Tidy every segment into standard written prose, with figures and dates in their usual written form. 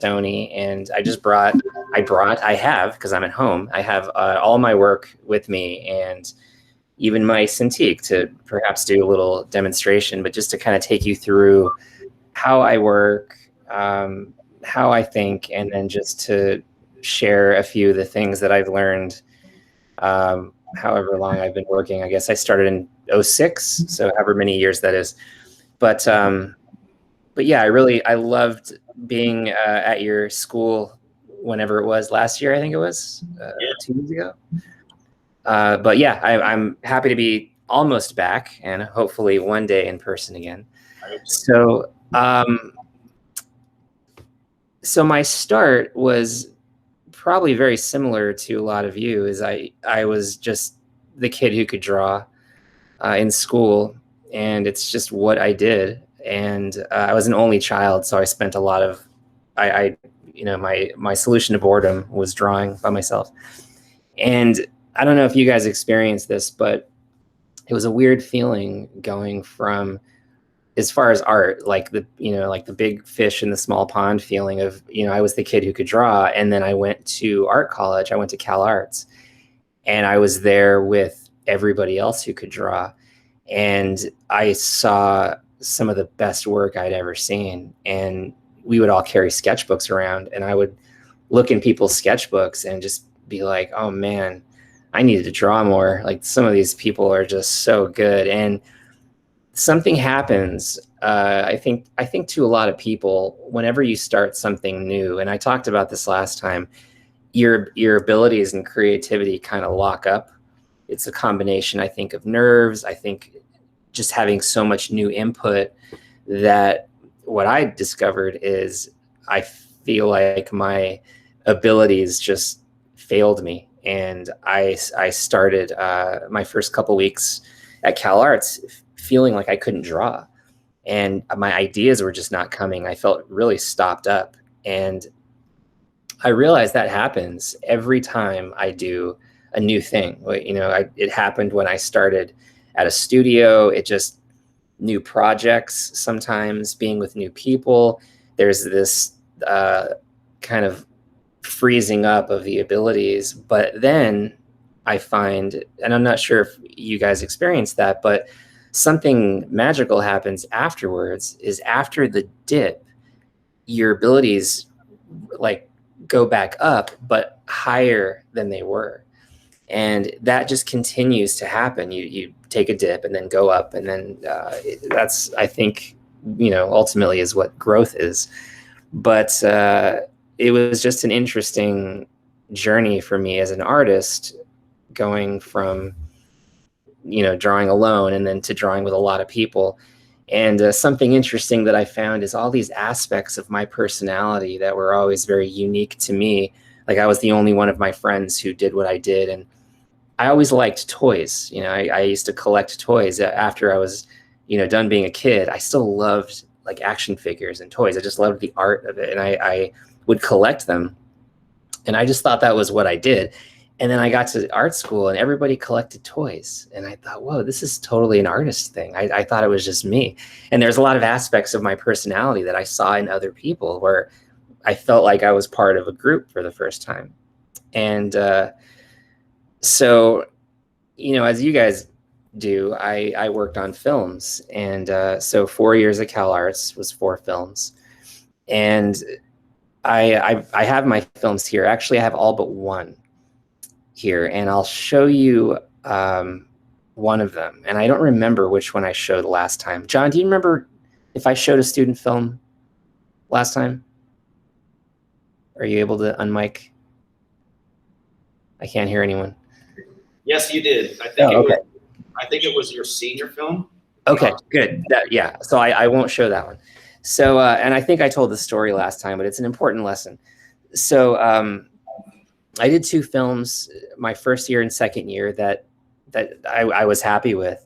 Sony, and I have, because I'm at home, I have all my work with me, and even my Cintiq to perhaps do a little demonstration, but just to kind of take you through how I work, how I think, and then just to share a few of the things that I've learned, however long I've been working. I guess I started in 06, so however many years that is. But yeah, I loved being at your school whenever it was last year. I think it was 2 years ago. But yeah, I'm happy to be almost back, and hopefully one day in person again. So, so my start was probably very similar to a lot of you. Is I was just the kid who could draw in school, and it's just what I did. And I was an only child, so I spent a lot of my solution to boredom was drawing by myself. And I don't know if you guys experienced this, but it was a weird feeling going from, as far as art, like the big fish in the small pond feeling of, I was the kid who could draw. And then I went to art college. I went to Cal Arts, and I was there with everybody else who could draw. And I saw some of the best work I'd ever seen. And we would all carry sketchbooks around, and I would look in people's sketchbooks and just be like, oh man, I needed to draw more. Like, some of these people are just so good. And something happens, I think to a lot of people, whenever you start something new, and I talked about this last time, your abilities and creativity kind of lock up. It's a combination, I think, of nerves. I think just having so much new input, that what I discovered is I feel like my abilities just failed me. And I started my first couple weeks at Cal Arts feeling like I couldn't draw, and my ideas were just not coming. I felt really stopped up, and I realized that happens every time I do a new thing. It happened when I started at a studio. It just, new projects, sometimes being with new people, there's this kind of freezing up of the abilities. But then I find, and I'm not sure if you guys experience that, but something magical happens afterwards. Is after the dip, your abilities like go back up, but higher than they were. And that just continues to happen. You take a dip and then go up, and then that's, I think, ultimately is what growth is. But it was just an interesting journey for me as an artist, going from, drawing alone and then to drawing with a lot of people. And something interesting that I found is all these aspects of my personality that were always very unique to me. Like, I was the only one of my friends who did what I did. And I always liked toys. I used to collect toys after I was, done being a kid. I still loved like action figures and toys. I just loved the art of it. And I would collect them. And I just thought that was what I did. And then I got to art school, and everybody collected toys. And I thought, whoa, this is totally an artist thing. I thought it was just me. And there's a lot of aspects of my personality that I saw in other people, where I felt like I was part of a group for the first time. And so, as you guys do, I worked on films. And so 4 years at Cal Arts was 4 films. And I have my films here. Actually, I have all but one here, and I'll show you one of them. And I don't remember which one I showed last time. John, do you remember if I showed a student film last time? Are you able to unmic? I can't hear anyone. Yes, you did. I think it was your senior film. Okay, good. Yeah, so I won't show that one. So, and I think I told the story last time, but it's an important lesson. So I did 2 films my first year and second year that I was happy with.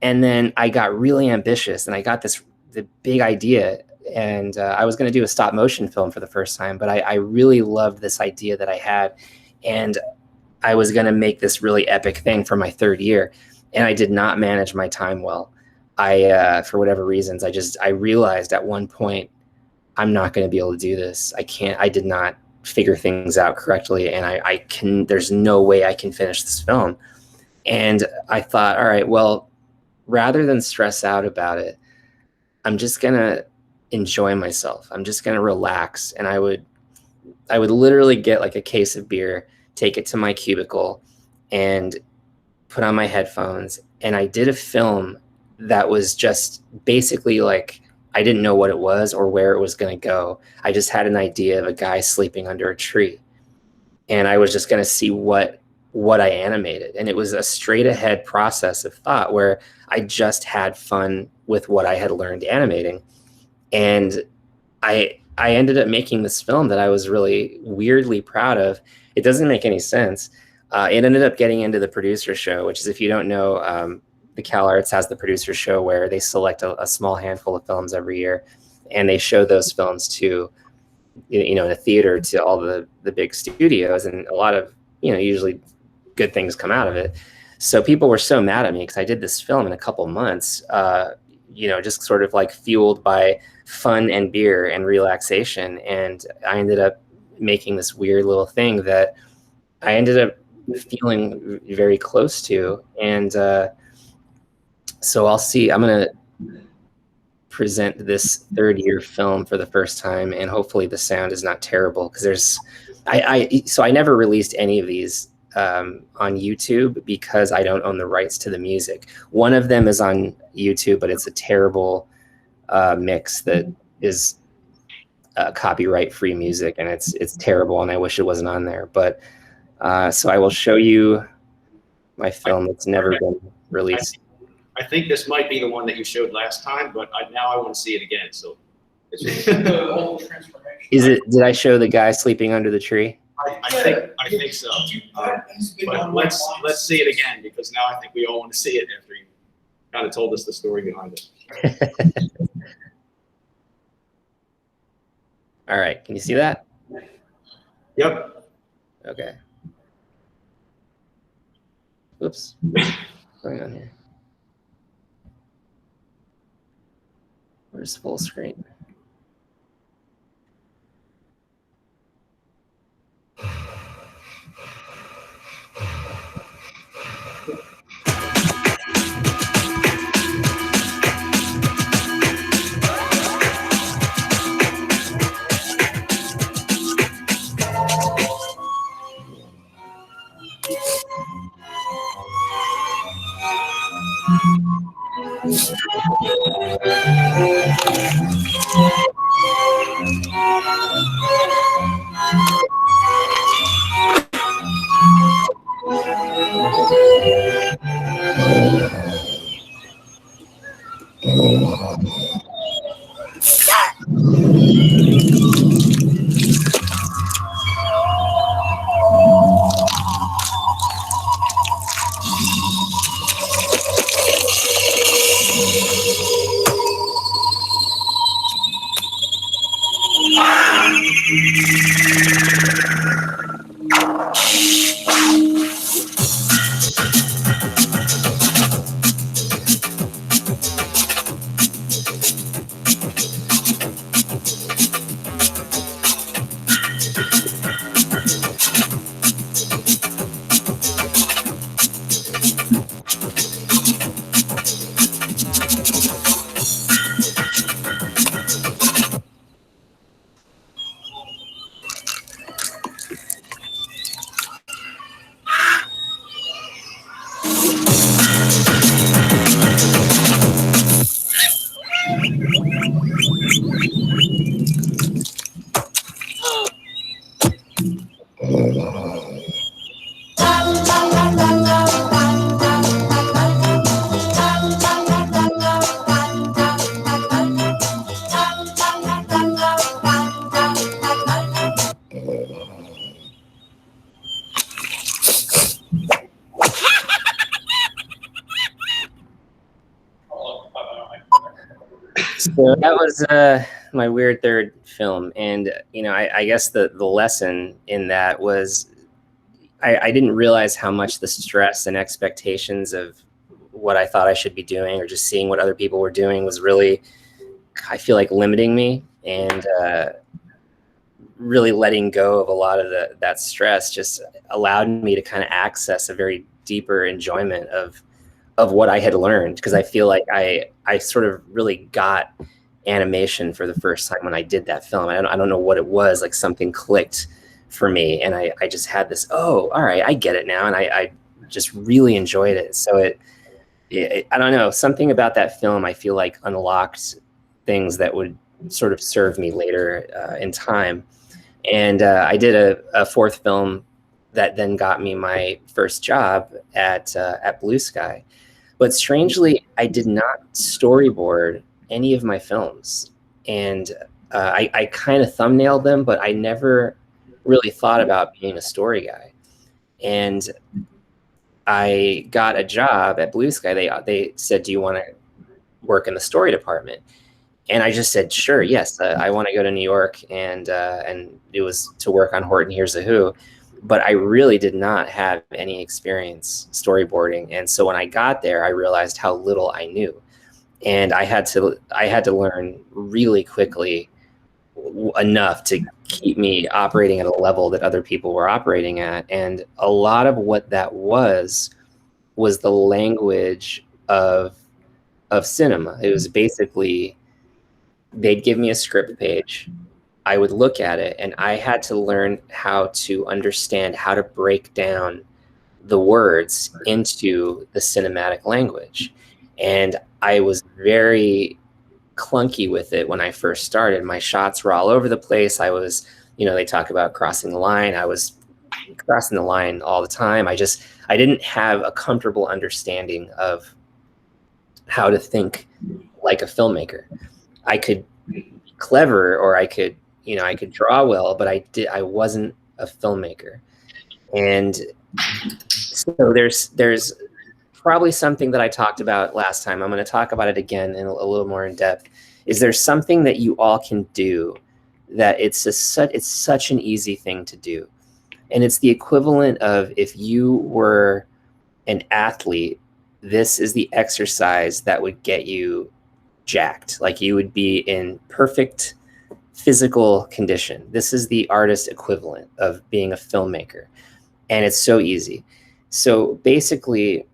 And then I got really ambitious, and I got the big idea. And I was going to do a stop motion film for the first time, but I really loved this idea that I had. And I was going to make this really epic thing for my 3rd year. And I did not manage my time well. For whatever reasons, I realized at one point I'm not going to be able to do this. I did not figure things out correctly, and there's no way I can finish this film. And I thought, all right, well, rather than stress out about it, I'm just going to enjoy myself. I'm just going to relax. And I would literally get like a case of beer, take it to my cubicle, and put on my headphones. And I did a film that was just basically like, I didn't know what it was or where it was going to go. I just had an idea of a guy sleeping under a tree. And I was just going to see what I animated. And it was a straight ahead process of thought where I just had fun with what I had learned animating. And I ended up making this film that I was really weirdly proud of. It doesn't make any sense. It ended up getting into the producer show, which is, if you don't know, the Cal Arts has the producer show where they select a small handful of films every year, and they show those films to, in a theater to all the big studios, and a lot of, usually good things come out of it. So people were so mad at me because I did this film in a couple months, just sort of like fueled by fun and beer and relaxation. And I ended up making this weird little thing that I ended up feeling very close to. And so I'm going to present this third-year film for the first time, and hopefully the sound is not terrible, because I never released any of these on YouTube because I don't own the rights to the music. One of them is on YouTube, but it's a terrible mix that is copyright-free music, and it's terrible, and I wish it wasn't on there. But so I will show you my film that's never been released. I think this might be the one that you showed last time, but now I want to see it again. So The whole transformation. Is it? Did I show the guy sleeping under the tree? I think so. But let's see it again, because now I think we all want to see it after you kind of told us the story behind it. All right, can you see that? Yep. Okay. Oops. What's going on here? Where's full screen? So that was my weird third film, and I guess the lesson in that was I didn't realize how much the stress and expectations of what I thought I should be doing, or just seeing what other people were doing, was really, I feel like, limiting me. and really letting go of a lot of that stress just allowed me to kind of access a very deeper enjoyment of what I had learned, because I feel like I sort of really got animation for the first time when I did that film. I don't know what it was, like something clicked for me, and I just had this, oh, all right, I get it now, and I just really enjoyed it. So it I don't know, something about that film I feel like unlocked things that would sort of serve me later in time. And I did a fourth film that then got me my first job at Blue Sky. But strangely, I did not storyboard any of my films. And I kind of thumbnailed them, but I never really thought about being a story guy. And I got a job at Blue Sky. They said, "Do you want to work in the story department?" And I just said, "Sure, yes, I want to go to New York," and it was to work on Horton Hears a Who. But I really did not have any experience storyboarding, and so when I got there, I realized how little I knew, and I had to learn really quickly enough to keep me operating at a level that other people were operating at. And a lot of what that was the language of cinema. It was basically, they'd give me a script page, I would look at it, and I had to learn how to understand how to break down the words into the cinematic language. And I was very clunky with it when I first started. My shots were all over the place. I was, they talk about crossing the line. I was crossing the line all the time. I didn't have a comfortable understanding of how to think like a filmmaker. I could be clever, or I could draw well, but I wasn't a filmmaker. And so there's probably something that I talked about last time. I'm going to talk about it again in a little more in depth. Is there something that you all can do that it's such an easy thing to do? And it's the equivalent of, if you were an athlete, this is the exercise that would get you jacked. Like, you would be in perfect physical condition. This is the artist equivalent of being a filmmaker. And it's so easy. So basically,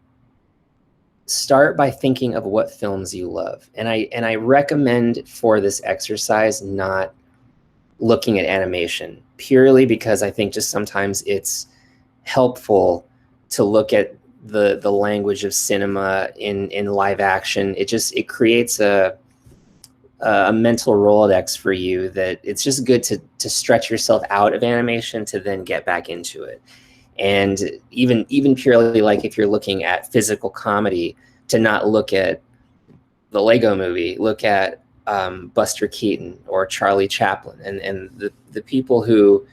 start by thinking of what films you love. And I recommend for this exercise not looking at animation, purely because I think just sometimes it's helpful to look at the language of cinema in live action. It creates a mental Rolodex for you that it's just good to stretch yourself out of animation to then get back into it. And even purely, like, if you're looking at physical comedy, to not look at the Lego Movie, look at Buster Keaton or Charlie Chaplin, and the people who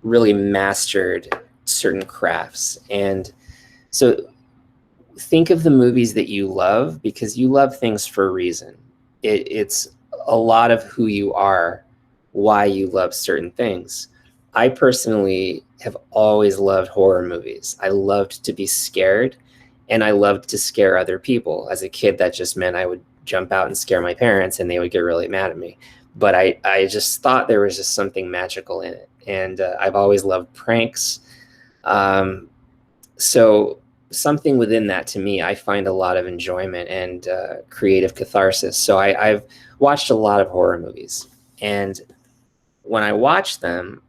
really mastered certain crafts. And so think of the movies that you love, because you love things for a reason. It's a lot of who you are, why you love certain things. I personally have always loved horror movies. I loved to be scared, and I loved to scare other people. As a kid, that just meant I would jump out and scare my parents, and they would get really mad at me. But I just thought there was just something magical in it. And I've always loved pranks. So something within that, to me, I find a lot of enjoyment and creative catharsis. So I've watched a lot of horror movies. And when I watch them,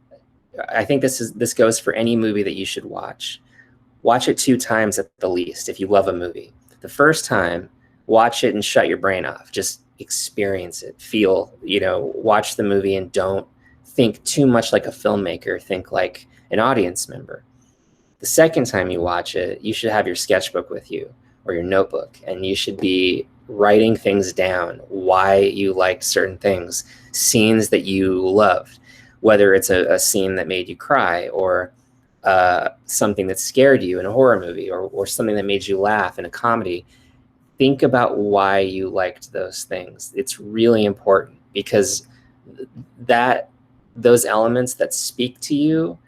I think this goes for any movie that you should watch. Watch it 2 times at the least if you love a movie. The first time, watch it and shut your brain off. Just experience it. Feel, watch the movie and don't think too much like a filmmaker. Think like an audience member. The second time you watch it, you should have your sketchbook with you, or your notebook, and you should be writing things down, why you liked certain things, scenes that you loved, whether it's a scene that made you cry, or something that scared you in a horror movie, or something that made you laugh in a comedy. Think about why you liked those things. It's really important, because those elements that speak to you,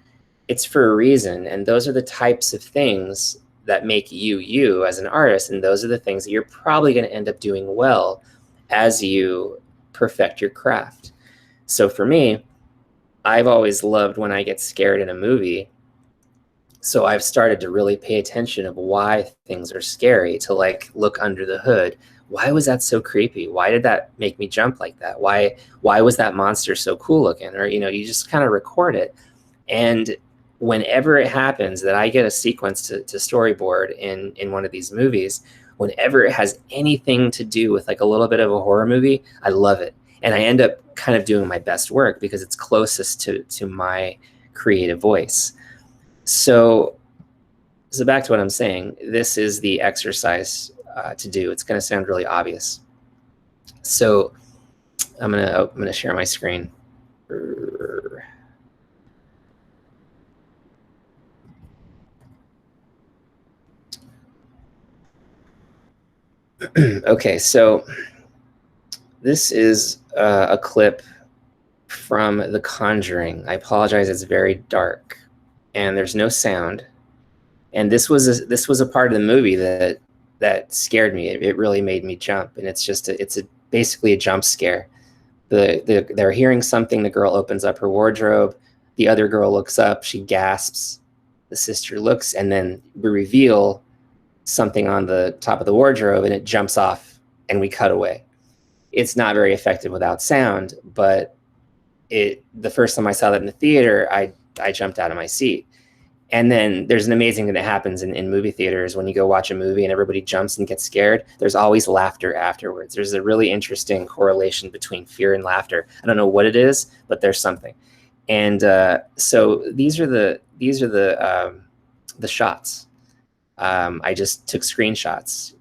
it's for a reason. And those are the types of things that make you as an artist. And those are the things that you're probably going to end up doing well as you perfect your craft. So for me, I've always loved when I get scared in a movie. So I've started to really pay attention of why things are scary, to like look under the hood. Why was that so creepy? Why did that make me jump like that? Why was that monster so cool looking? Or, you just kind of record it. And whenever it happens that I get a sequence to storyboard in one of these movies, whenever it has anything to do with like a little bit of a horror movie, I love it. And I end up kind of doing my best work because it's closest to my creative voice. So back to what I'm saying, this is the exercise to do. It's going to sound really obvious. So I'm gonna share my screen. Okay, so this is a clip from The Conjuring. I apologize, it's very dark and there's no sound. And this was a part of the movie that scared me. It really made me jump. And it's basically a jump scare. They're hearing something. The girl opens up her wardrobe. The other girl looks up. She gasps. The sister looks, and then we reveal something on the top of the wardrobe, and it jumps off, and we cut away. It's not very effective without sound, but the first time I saw that in the theater, I jumped out of my seat. And then there's an amazing thing that happens in movie theaters when you go watch a movie and everybody jumps and gets scared. There's always laughter afterwards. There's a really interesting correlation between fear and laughter. I don't know what it is, but there's something. And so these are the shots. I just took screenshots.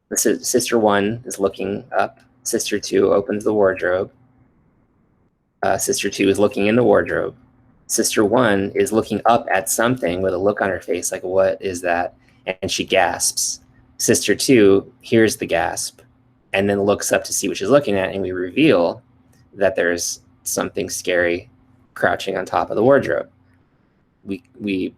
The sister one is looking up. Sister two opens the wardrobe. Sister two is looking in the wardrobe. Sister one is looking up at something with a look on her face, like, what is that? And she gasps. Sister two hears the gasp and then looks up to see what she's looking at, and we reveal that there's something scary crouching on top of the wardrobe. We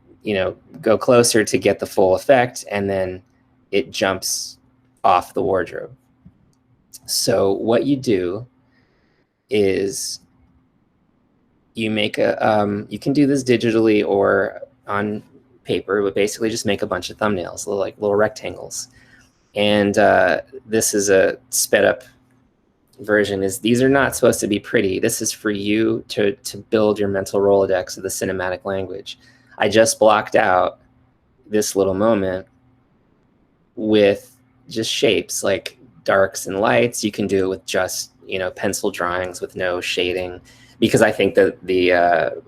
go closer to get the full effect, and then it jumps off the wardrobe. So what you do is you make you can do this digitally or on paper, but basically just make a bunch of thumbnails, little rectangles. And this is a sped up version. These are not supposed to be pretty. This is for you to build your mental Rolodex of the cinematic language. I just blocked out this little moment with just shapes like darks and lights. You can do it with just pencil drawings with no shading, because I think that the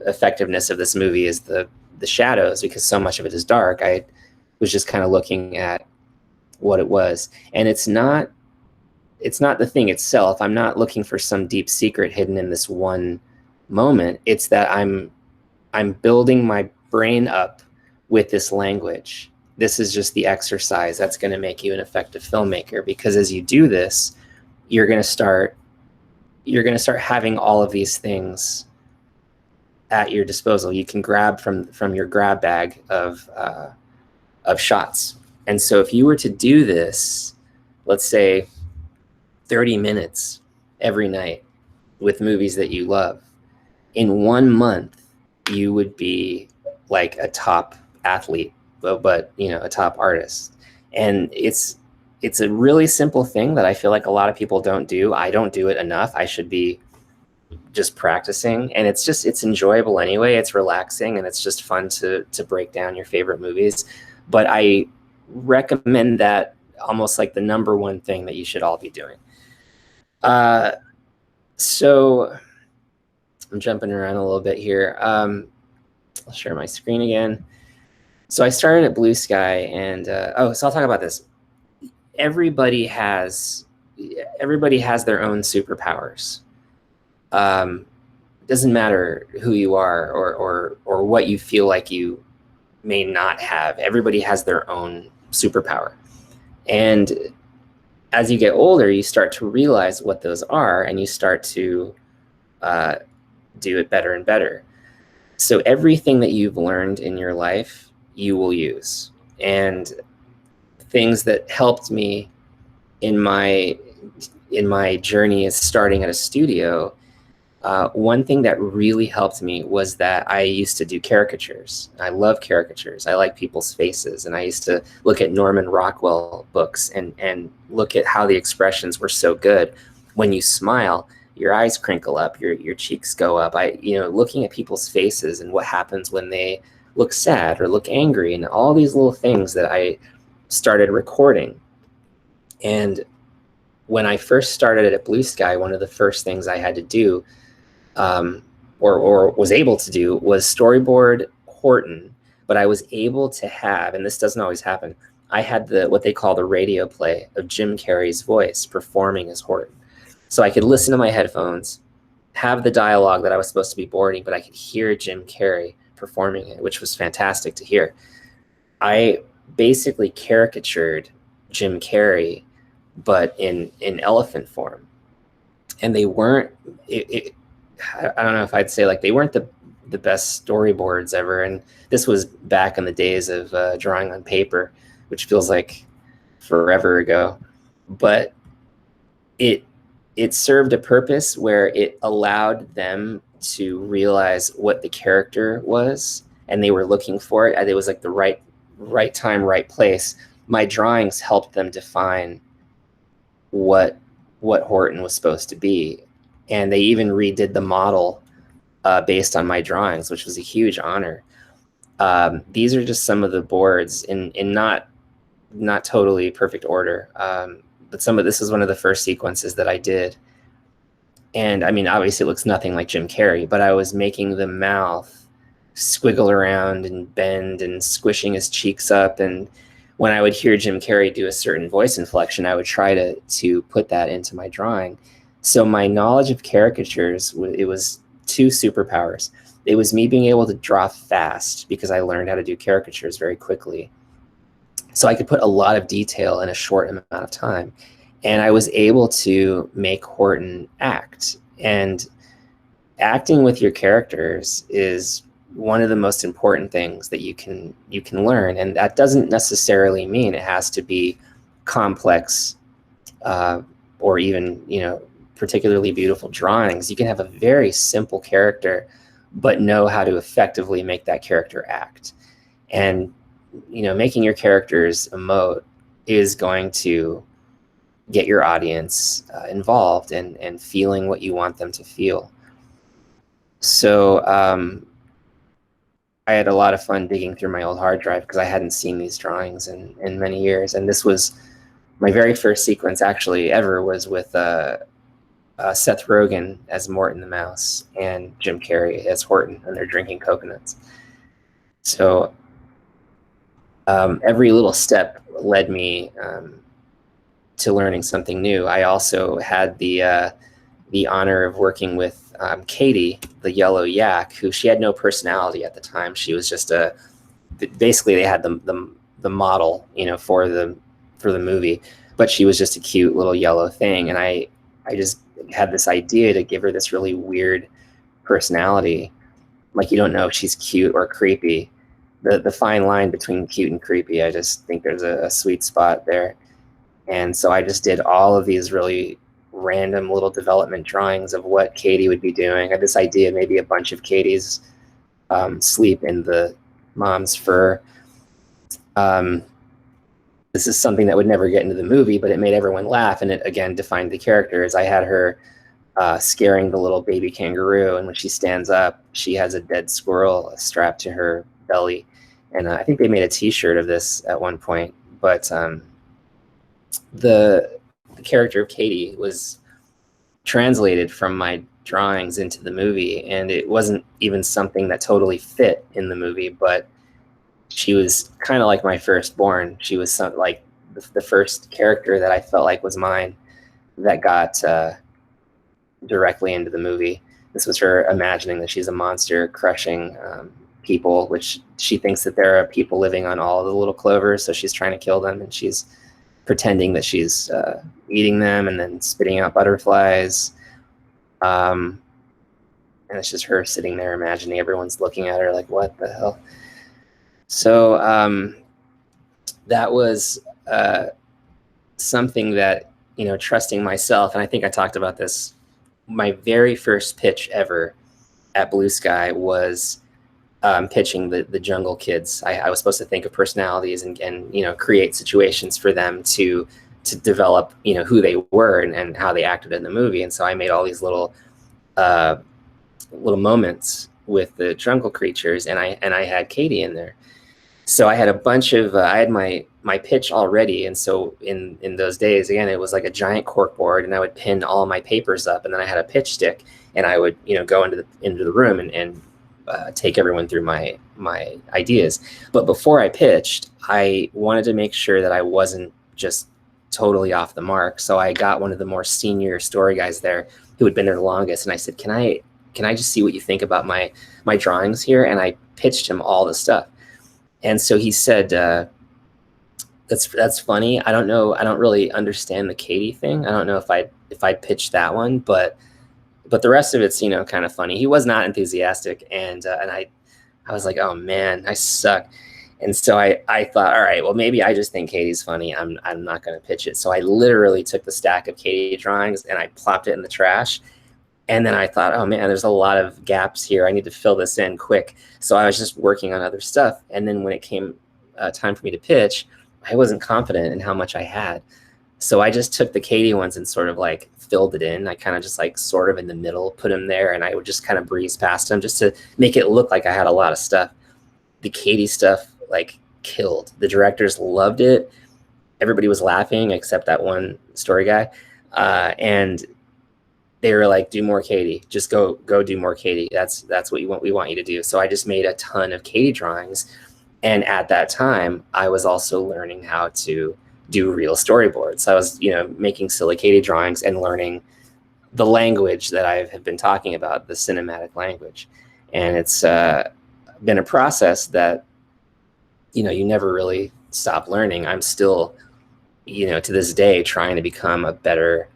effectiveness of this movie is the shadows, because so much of it is dark. I was just kind of looking at what it was, and it's not the thing itself. I'm not looking for some deep secret hidden in this one moment. It's that I'm building my brain up with this language. This is just the exercise that's going to make you an effective filmmaker, because as you do this, you're going to start having all of these things at your disposal. You can grab from your grab bag of shots. And so if you were to do this, let's say 30 minutes every night with movies that you love, in 1 month, you would be like a top athlete, but a top artist. And it's a really simple thing that I feel like a lot of people don't do. I don't do it enough. I should be just practicing, and it's enjoyable anyway. It's relaxing, and it's just fun to break down your favorite movies. But I recommend that almost like the number one thing that you should all be doing. So I'm jumping around a little bit here. I'll share my screen again. So I started at Blue Sky, and so I'll talk about this. Everybody has their own superpowers. It doesn't matter who you are or what you feel like you may not have. Everybody has their own superpower. And as you get older, you start to realize what those are, and you start to do it better and better. So everything that you've learned in your life, you will use. And things that helped me in in my journey as starting at a studio, one thing that really helped me was that I used to do caricatures. I love caricatures. I like people's faces. And I used to look at Norman Rockwell books and look at how the expressions were so good. When you smile, your eyes crinkle up, your cheeks go up. Looking at people's faces and what happens when they look sad or look angry, and all these little things that I started recording. And when I first started at Blue Sky, one of the first things I had to do, or was able to do, was storyboard Horton. But I was able to have, and this doesn't always happen, I had what they call the radio play of Jim Carrey's voice performing as Horton. So I could listen to my headphones, have the dialogue that I was supposed to be boarding, but I could hear Jim Carrey performing it, which was fantastic to hear. I basically caricatured Jim Carrey, but in elephant form. And they weren't, I don't know if I'd say, like, they weren't the best storyboards ever. And this was back in the days of drawing on paper, which feels like forever ago. But it served a purpose where it allowed them to realize what the character was, and they were looking for it. It was like the right time, right place. My drawings helped them define what Horton was supposed to be. And they even redid the model based on my drawings, which was a huge honor. These are just some of the boards in not totally perfect order. But this is one of the first sequences that I did. And I mean, obviously it looks nothing like Jim Carrey, but I was making the mouth squiggle around and bend and squishing his cheeks up. And when I would hear Jim Carrey do a certain voice inflection, I would try to put that into my drawing. So my knowledge of caricatures, it was two superpowers. It was me being able to draw fast because I learned how to do caricatures very quickly. So I could put a lot of detail in a short amount of time. And I was able to make Horton act. And acting with your characters is one of the most important things that you can learn. And that doesn't necessarily mean it has to be complex or even, particularly beautiful drawings. You can have a very simple character, but know how to effectively make that character act. And making your characters emote is going to get your audience involved and feeling what you want them to feel. So I had a lot of fun digging through my old hard drive because I hadn't seen these drawings in many years. And this was my very first sequence actually ever, was with Seth Rogen as Morton the Mouse and Jim Carrey as Horton, and they're drinking coconuts. So every little step led me to learning something new. I also had the honor of working with Katie, the yellow yak, who she had no personality at the time. She was just basically they had the model, for the movie, but she was just a cute little yellow thing. And I just had this idea to give her this really weird personality. Like, you don't know if she's cute or creepy. The fine line between cute and creepy, I just think there's a sweet spot there. And so I just did all of these really random little development drawings of what Katie would be doing. I had this idea, maybe a bunch of Katie's sleep in the mom's fur. This is something that would never get into the movie, but it made everyone laugh, and it again defined the characters. I had her scaring the little baby kangaroo, and when she stands up, she has a dead squirrel strapped to her belly. And I think they made a t-shirt of this at one point. But the character of Katie was translated from my drawings into the movie, and it wasn't even something that totally fit in the movie, but she was kind of like my firstborn. She was like the first character that I felt like was mine that got directly into the movie. This was her imagining that she's a monster crushing people, which she thinks that there are people living on all of the little clovers, so she's trying to kill them, and she's pretending that she's eating them and then spitting out butterflies. And it's just her sitting there imagining everyone's looking at her like, what the hell? So that was something that trusting myself. And I think I talked about this. My very first pitch ever at Blue Sky was pitching the Jungle Kids. I was supposed to think of personalities and create situations for them to develop who they were and how they acted in the movie. And so I made all these little moments with the jungle creatures, and I had Katie in there. So I had a bunch of I had my pitch already, and so in those days, again, it was like a giant cork board, and I would pin all my papers up, and then I had a pitch stick, and I would go into the room and take everyone through my ideas. But before I pitched, I wanted to make sure that I wasn't just totally off the mark. So I got one of the more senior story guys there who had been there the longest, and I said, can I just see what you think about my drawings here? And I pitched him all the stuff. And so he said, that's funny. I don't know. I don't really understand the Katie thing. I don't know if I'd pitched that one, but the rest of it's, kind of funny. He was not enthusiastic. And I was like, oh man, I suck. And so I thought, all right, well, maybe I just think Katie's funny. I'm not going to pitch it. So I literally took the stack of Katie drawings and I plopped it in the trash. And then I thought, oh man, there's a lot of gaps here. I need to fill this in quick. So I was just working on other stuff. And then when it came time for me to pitch, I wasn't confident in how much I had. So I just took the Katie ones and sort of like filled it in. I kind of just like sort of in the middle, put them there, and I would just kind of breeze past them just to make it look like I had a lot of stuff. The Katie stuff like killed. The directors loved it. Everybody was laughing except that one story guy. And they were like, do more Katie, just go do more Katie. That's what we want you to do. So I just made a ton of Katie drawings. And at that time, I was also learning how to do real storyboards. I was, making silly Katie drawings and learning the language that I have been talking about, the cinematic language. And it's been a process that, you never really stop learning. I'm still, to this day, trying to become a better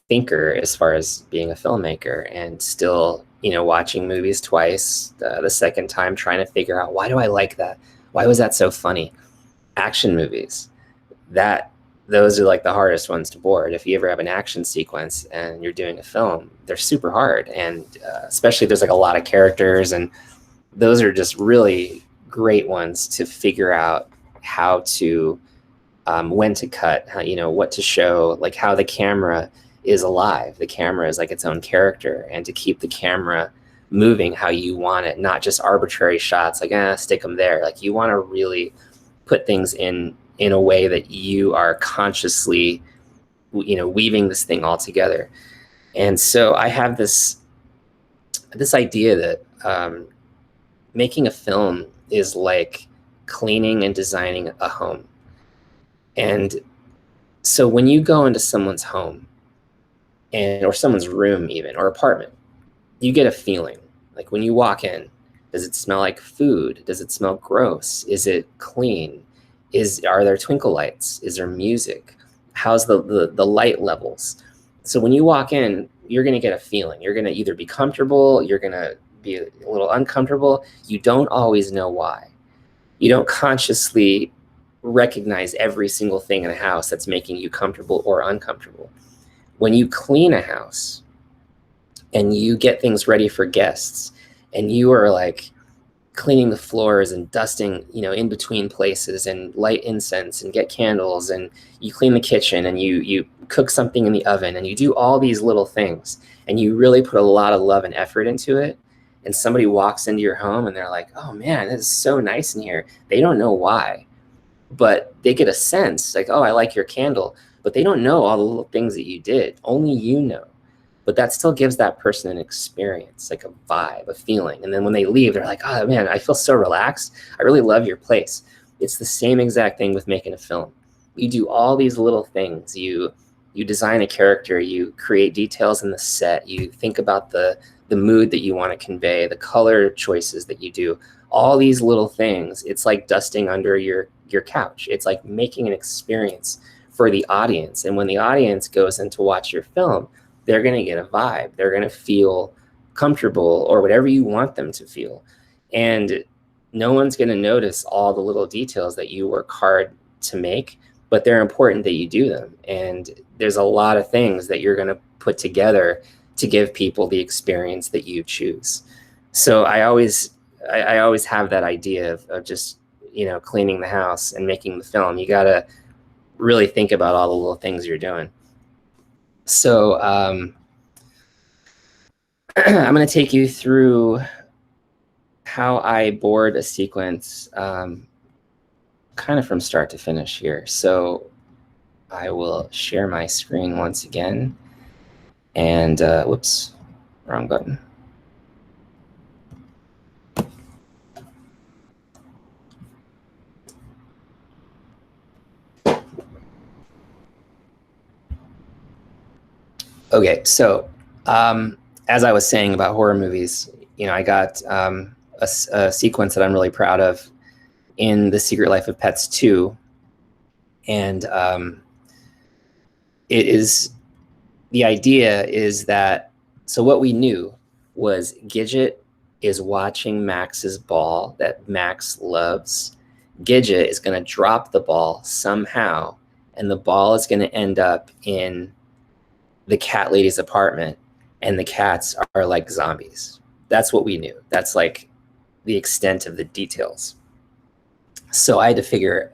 thinker as far as being a filmmaker, and still, watching movies twice, the second time trying to figure out, why do I like that? Why was that so funny? Action movies, those are like the hardest ones to board. If you ever have an action sequence and you're doing a film, they're super hard. And especially if there's like a lot of characters, and those are just really great ones to figure out how to, when to cut, how, what to show, like how the camera is alive. The camera is like its own character, and to keep the camera moving how you want it, not just arbitrary shots like, stick them there. Like you want to really put things in a way that you are consciously, weaving this thing all together. And so I have this idea that making a film is like cleaning and designing a home. And so when you go into someone's home, or someone's room even, or apartment, you get a feeling. Like when you walk in, does it smell like food? Does it smell gross? Is it clean? Are there twinkle lights? Is there music? How's the light levels? So when you walk in, you're going to get a feeling. You're going to either be comfortable, you're going to be a little uncomfortable. You don't always know why. You don't consciously recognize every single thing in a house that's making you comfortable or uncomfortable. When you clean a house and you get things ready for guests, and you are like cleaning the floors and dusting, in between places, and light incense and get candles, and you clean the kitchen, and you cook something in the oven, and you do all these little things, and you really put a lot of love and effort into it, and somebody walks into your home and they're like, oh man, this is so nice in here. They don't know why, but they get a sense like, oh, I like your candle. But they don't know all the little things that you did. Only you know. But that still gives that person an experience, like a vibe, a feeling. And then when they leave, they're like, oh man, I feel so relaxed. I really love your place. It's the same exact thing with making a film. You do all these little things. You design a character, you create details in the set, you think about the mood that you want to convey, the color choices that you do, all these little things. It's like dusting under your couch. It's like making an experience for the audience. And when the audience goes in to watch your film, they're going to get a vibe. They're going to feel comfortable, or whatever you want them to feel. And no one's going to notice all the little details that you work hard to make, but they're important that you do them. And there's a lot of things that you're going to put together to give people the experience that you choose. So I always have that idea of just, you know, cleaning the house and making the film. You got to really think about all the little things you're doing. So I'm going to take you through how I board a sequence kind of from start to finish here. So I will share my screen once again. And whoops, wrong button. Okay, so as I was saying about horror movies, you know, I got a sequence that I'm really proud of in The Secret Life of Pets 2. And the idea is that, so what we knew was Gidget is watching Max's ball that Max loves. Gidget is going to drop the ball somehow, and the ball is going to end up in the cat lady's apartment, and the cats are like zombies. That's what we knew. That's like the extent of the details. So I had to figure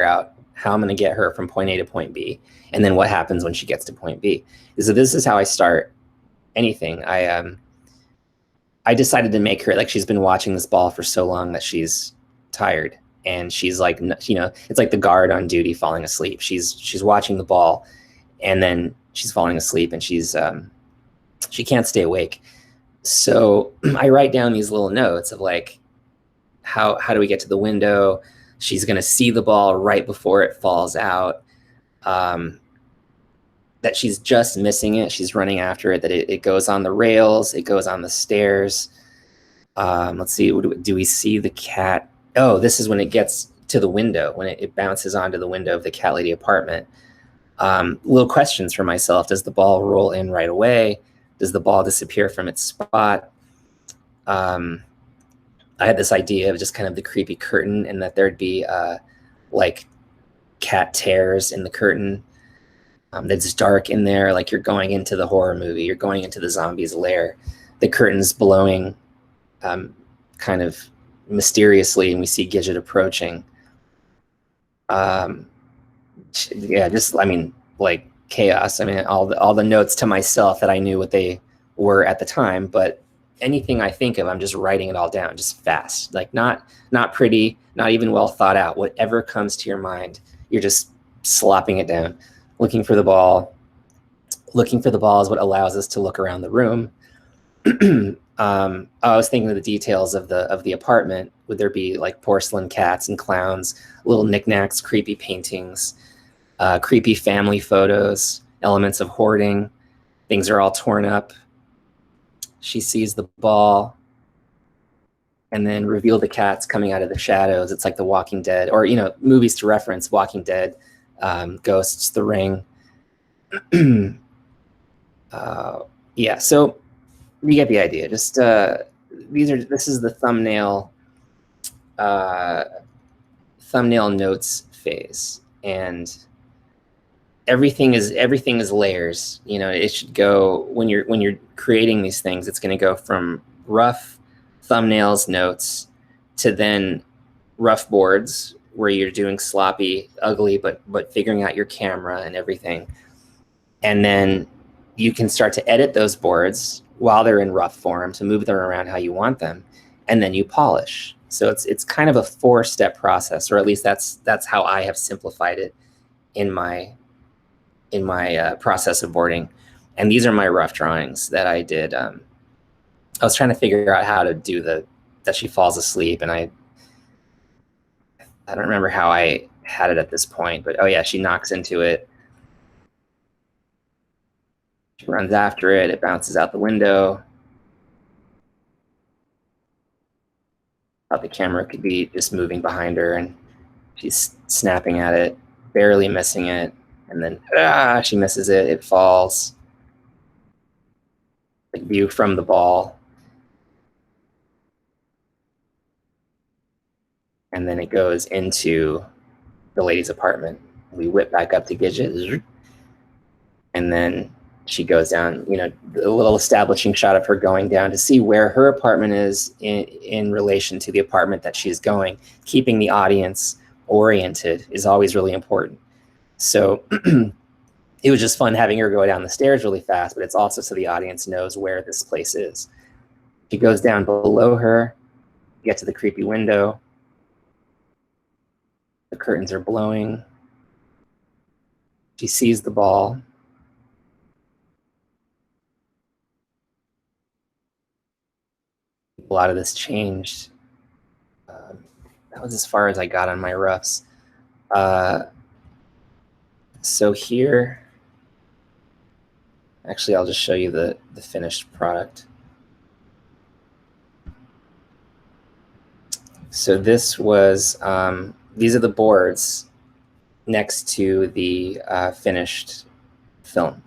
out how I'm going to get her from point A to point B, and then what happens when she gets to point B. So this is how I start anything. I decided to make her, like, she's been watching this ball for so long that she's tired, and she's like, you know, it's like the guard on duty falling asleep. She's watching the ball, and then she's falling asleep, and she can't stay awake. So I write down these little notes of like, how do we get to the window? She's going to see the ball right before it falls out. That she's just missing it. She's running after it, that it goes on the rails. It goes on the stairs. Let's see. Do we see the cat? Oh, this is when it gets to the window, when it bounces onto the window of the cat lady apartment. Little questions for myself. Does the ball roll in right away? Does the ball disappear from its spot? I had this idea of just kind of the creepy curtain, and that there'd be like cat tears in the curtain. That's dark in there, like you're going into the horror movie. You're going into the zombie's lair. The curtain's blowing kind of mysteriously, and we see Gidget approaching. Yeah, just, I mean, like chaos. I mean, all the notes to myself that I knew what they were at the time, but anything I think of, I'm just writing it all down, just fast, like not pretty, not even well thought out. Whatever comes to your mind, you're just slopping it down. Looking for the ball. Looking for the ball is what allows us to look around the room. I was thinking of the details of the apartment. Would there be like porcelain cats and clowns, little knickknacks, creepy paintings, creepy family photos, elements of hoarding? Things are all torn up. She sees the ball, and then reveal the cats coming out of the shadows. It's like The Walking Dead, or, you know, movies to reference: Walking Dead, Ghosts, The Ring. Yeah, so you get the idea. Just this is the thumbnail notes phase, and everything is layers. You know, it should go, when you're creating these things, it's going to go from rough thumbnails, notes, to then rough boards where you're doing sloppy, ugly, but figuring out your camera and everything. And then you can start to edit those boards while they're in rough form to move them around how you want them, and then you polish. So it's kind of a 4-step process, or at least that's how I have simplified it in my process of boarding. And these are my rough drawings that I did. I was trying to figure out how to do that she falls asleep, and I don't remember how I had it at this point, but oh yeah, she knocks into it. She runs after it. It bounces out the window. Thought the camera could be just moving behind her, and she's snapping at it, barely missing it. And then she misses it. It falls. Like view from the ball. And then it goes into the lady's apartment. We whip back up to Gidget, and then she goes down, you know, a little establishing shot of her going down to see where her apartment is in relation to the apartment that she's going. Keeping the audience oriented is always really important. So it was just fun having her go down the stairs really fast, but it's also so the audience knows where this place is. She goes down below her, get to the creepy window. The curtains are blowing. She sees the ball. A lot of this changed. That was as far as I got on my roughs. So here, actually, I'll just show you the finished product. So this was, these are the boards next to the finished film.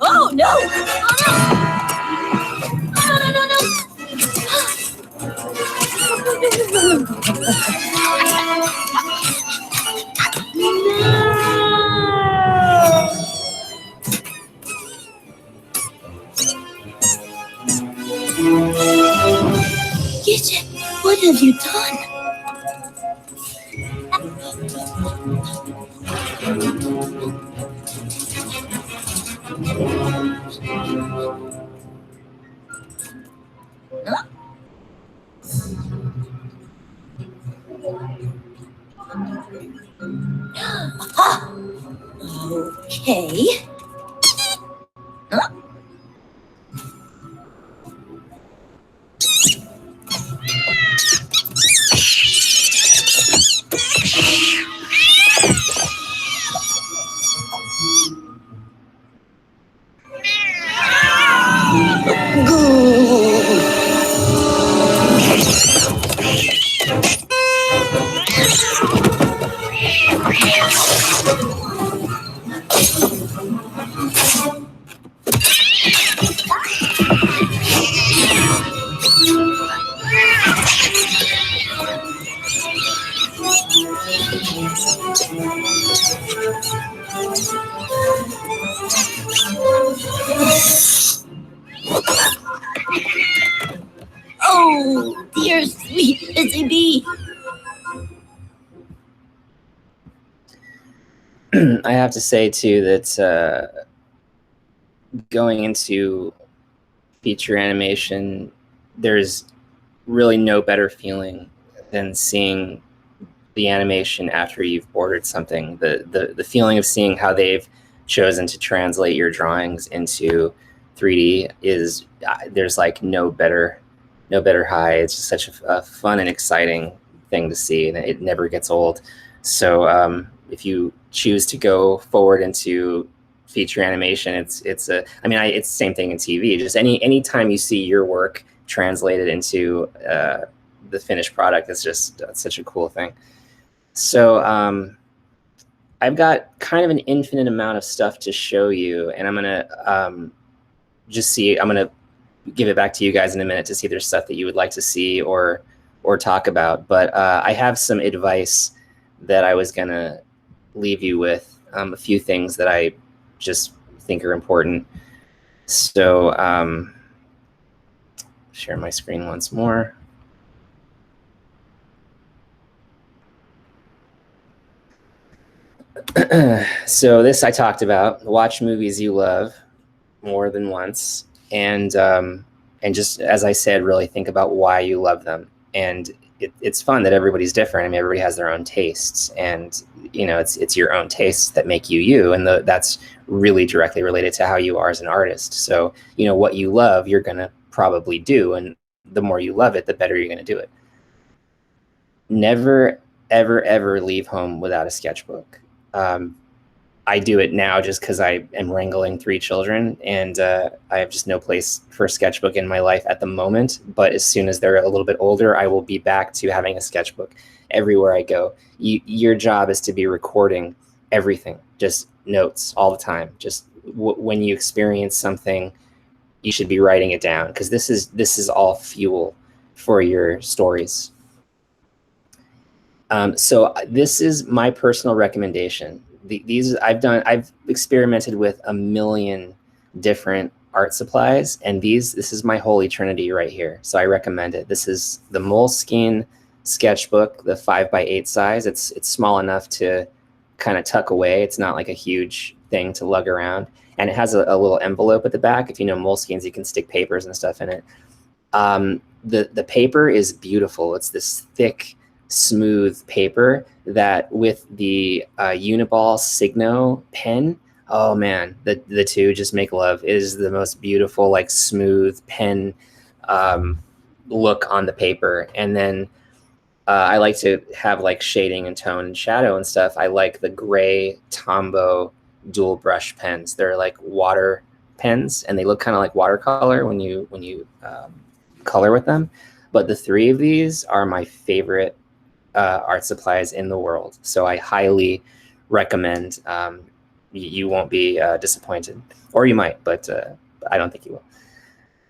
Oh no! Oh no! No! Gidget, what have you done? Okay. Oh, dear sweet busy bee. I have to say too that going into feature animation, there's really no better feeling than seeing the animation after you've bordered something. The feeling of seeing how they've chosen to translate your drawings into 3D is there's like no better high. It's just such a fun and exciting thing to see, and it never gets old. So if you choose to go forward into feature animation, it's the same thing in TV. Just any time you see your work translated into the finished product, it's such a cool thing. So I've got kind of an infinite amount of stuff to show you, and I'm gonna I'm gonna give it back to you guys in a minute to see if there's stuff that you would like to see or talk about. But I have some advice that I was gonna leave you with, a few things that I just think are important. So share my screen once more. So this I talked about: watch movies you love more than once, and just, as I said, really think about why you love them. And it's fun that everybody's different. I mean, everybody has their own tastes, and you know, it's your own tastes that make you you, and that's really directly related to how you are as an artist. So you know, what you love, you're gonna probably do, and the more you love it, the better you're going to do it. Never, ever, ever leave home without a sketchbook. I do it now just because I am wrangling 3 children, and I have just no place for a sketchbook in my life at the moment. But as soon as they're a little bit older, I will be back to having a sketchbook everywhere I go. Your job is to be recording everything, just notes all the time. Just when you experience something, you should be writing it down, because this is all fuel for your stories. So this is my personal recommendation. I've experimented with a million different art supplies, and this is my holy trinity right here. So I recommend it. This is the Moleskine Sketchbook, the 5x8 size. It's small enough to kind of tuck away. It's not like a huge thing to lug around, and it has a little envelope at the back. If you know Moleskines, you can stick papers and stuff in it. The paper is beautiful. It's this thick, smooth paper that with the Uniball Signo pen, oh man, the two just make love. It is the most beautiful, like smooth pen look on the paper. And then I like to have like shading and tone and shadow and stuff. I like the gray Tombow dual brush pens. They're like water pens, and they look kind of like watercolor when you color with them. But the 3 of these are my favorite art supplies in the world. So I highly recommend. You won't be disappointed, or you might, but I don't think you will.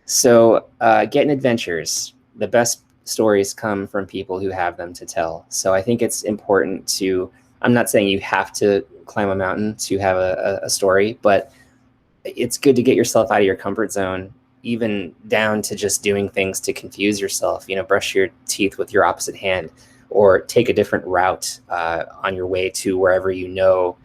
So Get in Adventures. The best stories come from people who have them to tell. So I think it's important to, I'm not saying you have to climb a mountain to have a story, but it's good to get yourself out of your comfort zone, even down to just doing things to confuse yourself. You know, brush your teeth with your opposite hand, or take a different route on your way to wherever you know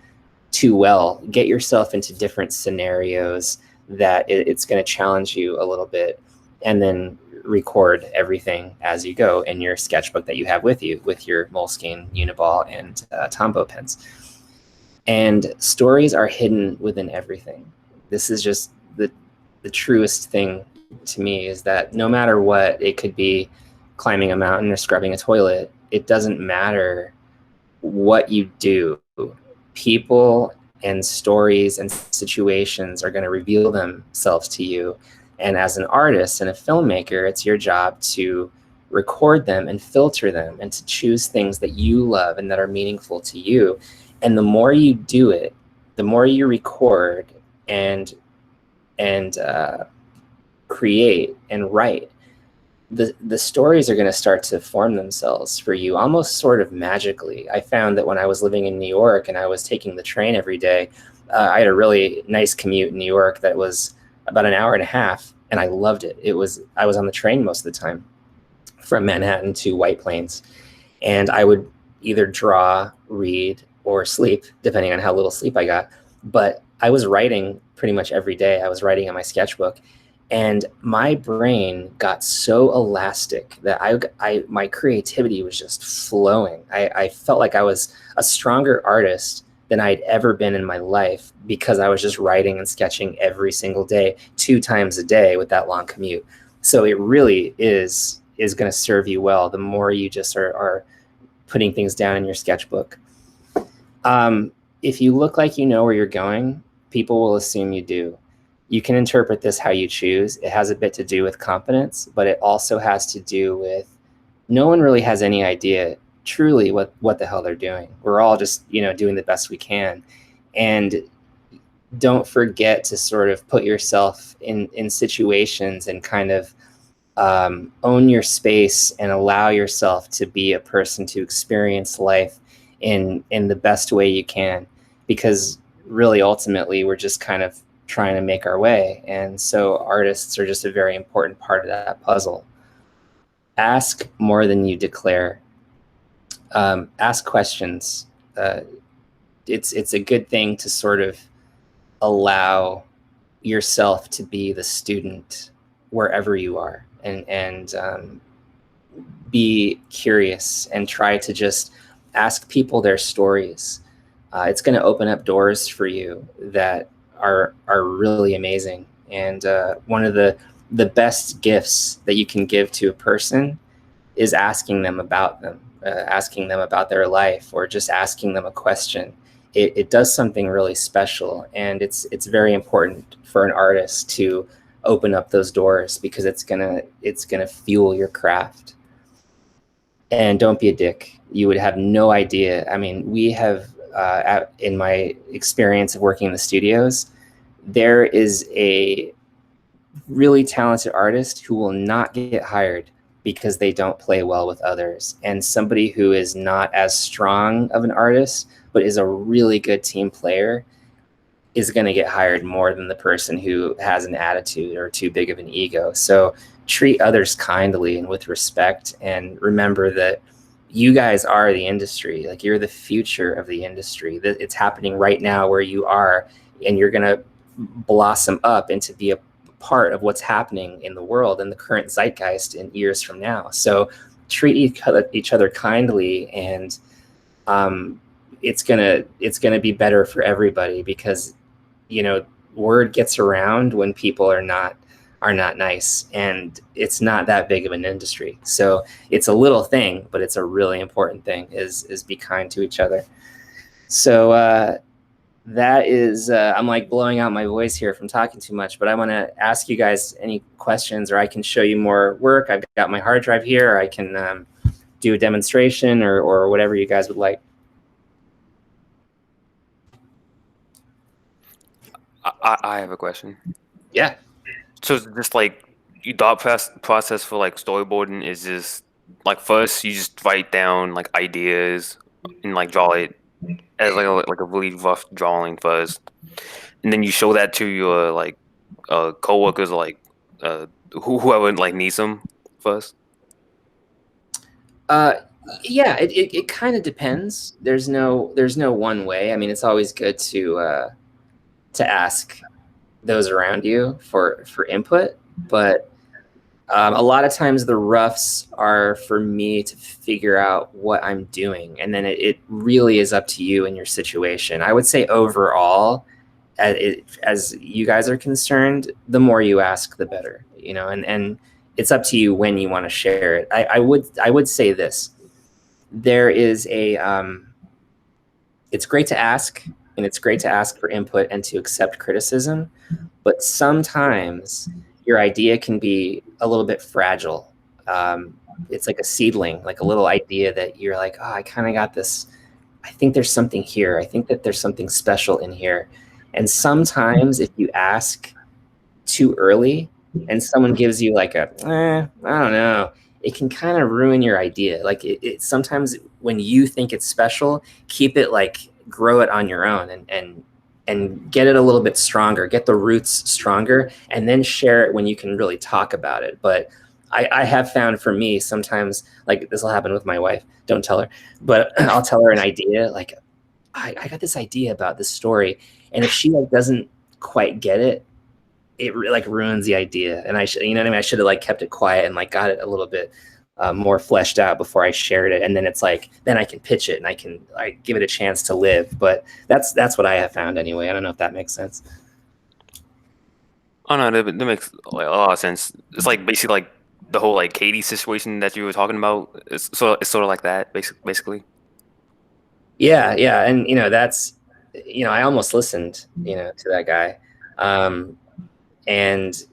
too well. Get yourself into different scenarios that it's going to challenge you a little bit, and then record everything as you go in your sketchbook that you have with you, with your Moleskine, Uniball, and Tombow pens. And stories are hidden within everything. This is just the truest thing to me, is that no matter what, it could be climbing a mountain or scrubbing a toilet. It doesn't matter what you do. People and stories and situations are going to reveal themselves to you. And as an artist and a filmmaker, it's your job to record them and filter them, and to choose things that you love and that are meaningful to you. And the more you do it, the more you record and create and write, the stories are going to start to form themselves for you almost sort of magically. I found that when I was living in New York and I was taking the train every day, I had a really nice commute in New York that was about an hour and a half, and I loved it. I was on the train most of the time from Manhattan to White Plains, and I would either draw, read, or sleep, depending on how little sleep I got. But I was writing pretty much every day. I was writing on my sketchbook, and my brain got so elastic that my creativity was just flowing. I felt like I was a stronger artist than I'd ever been in my life, because I was just writing and sketching every single day, 2 times a day with that long commute. So it really is going to serve you well the more you just are putting things down in your sketchbook. If you look like you know where you're going, people will assume you do. You can interpret this how you choose. It has a bit to do with confidence, but it also has to do with no one really has any idea truly what the hell they're doing. We're all just, doing the best we can. And don't forget to sort of put yourself in situations and kind of own your space and allow yourself to be a person to experience life in the best way you can, because really ultimately we're just kind of trying to make our way. And so artists are just a very important part of that puzzle. Ask more than you declare. Ask questions. It's a good thing to sort of allow yourself to be the student wherever you are, and be curious and try to just ask people their stories. It's going to open up doors for you that are really amazing. And one of the the best gifts that you can give to a person is asking them about their life, or just asking them a question. It does something really special, and it's very important for an artist to open up those doors, because it's gonna fuel your craft. And don't be a dick. You would have no idea. I mean, we have, in my experience of working in the studios, there is a really talented artist who will not get hired because they don't play well with others. And somebody who is not as strong of an artist, but is a really good team player, is going to get hired more than the person who has an attitude or too big of an ego. So treat others kindly and with respect, and remember that you guys are the industry. Like, you're the future of the industry. It's happening right now where you are, and you're going to blossom up into be a part of what's happening in the world and the current zeitgeist in years from now. So treat each other kindly, and it's gonna be better for everybody, because, you know, word gets around when people are not nice, and it's not that big of an industry. So it's a little thing, but it's a really important thing, is be kind to each other. So that is, I'm like blowing out my voice here from talking too much, but I want to ask you guys any questions, or I can show you more work. I've got my hard drive here. I can do a demonstration, or whatever you guys would like. I have a question. Yeah. So just like your thought process for like storyboarding is just like, first you just write down like ideas and like draw it as like a really rough drawing first, and then you show that to your like coworkers, or like whoever like needs them first. Yeah, it kind of depends. There's no one way. I mean, it's always good to ask those around you for input, but a lot of times the roughs are for me to figure out what I'm doing, and then it really is up to you and your situation. I would say overall, as you guys are concerned, the more you ask, the better, you know, and it's up to you when you want to share it. I would say this: there is it's great to ask, and it's great to ask for input and to accept criticism, but sometimes your idea can be a little bit fragile. It's like a seedling, like a little idea that you're like, oh, I kind of got this. I think there's something here. I think that there's something special in here. And sometimes if you ask too early and someone gives you like I don't know, it can kind of ruin your idea. Like it sometimes when you think it's special, keep it, like, grow it on your own, and get it a little bit stronger, get the roots stronger, and then share it when you can really talk about it. But I have found for me, sometimes, like, this will happen with my wife, don't tell her, but I'll tell her an idea, like, I got this idea about this story, and if she like doesn't quite get it, it like ruins the idea. And I should, you know what I mean? I should have like kept it quiet and like got it a little bit more fleshed out before I shared it. And then it's like, then I can pitch it and I give it a chance to live. But that's what I have found anyway. I don't know if that makes sense. Oh no, that makes like a lot of sense. It's like basically like the whole like Katie situation that you were talking about. It's sort of like that, basically. Yeah, yeah, and you know that's, you know, I almost listened, you know, to that guy, and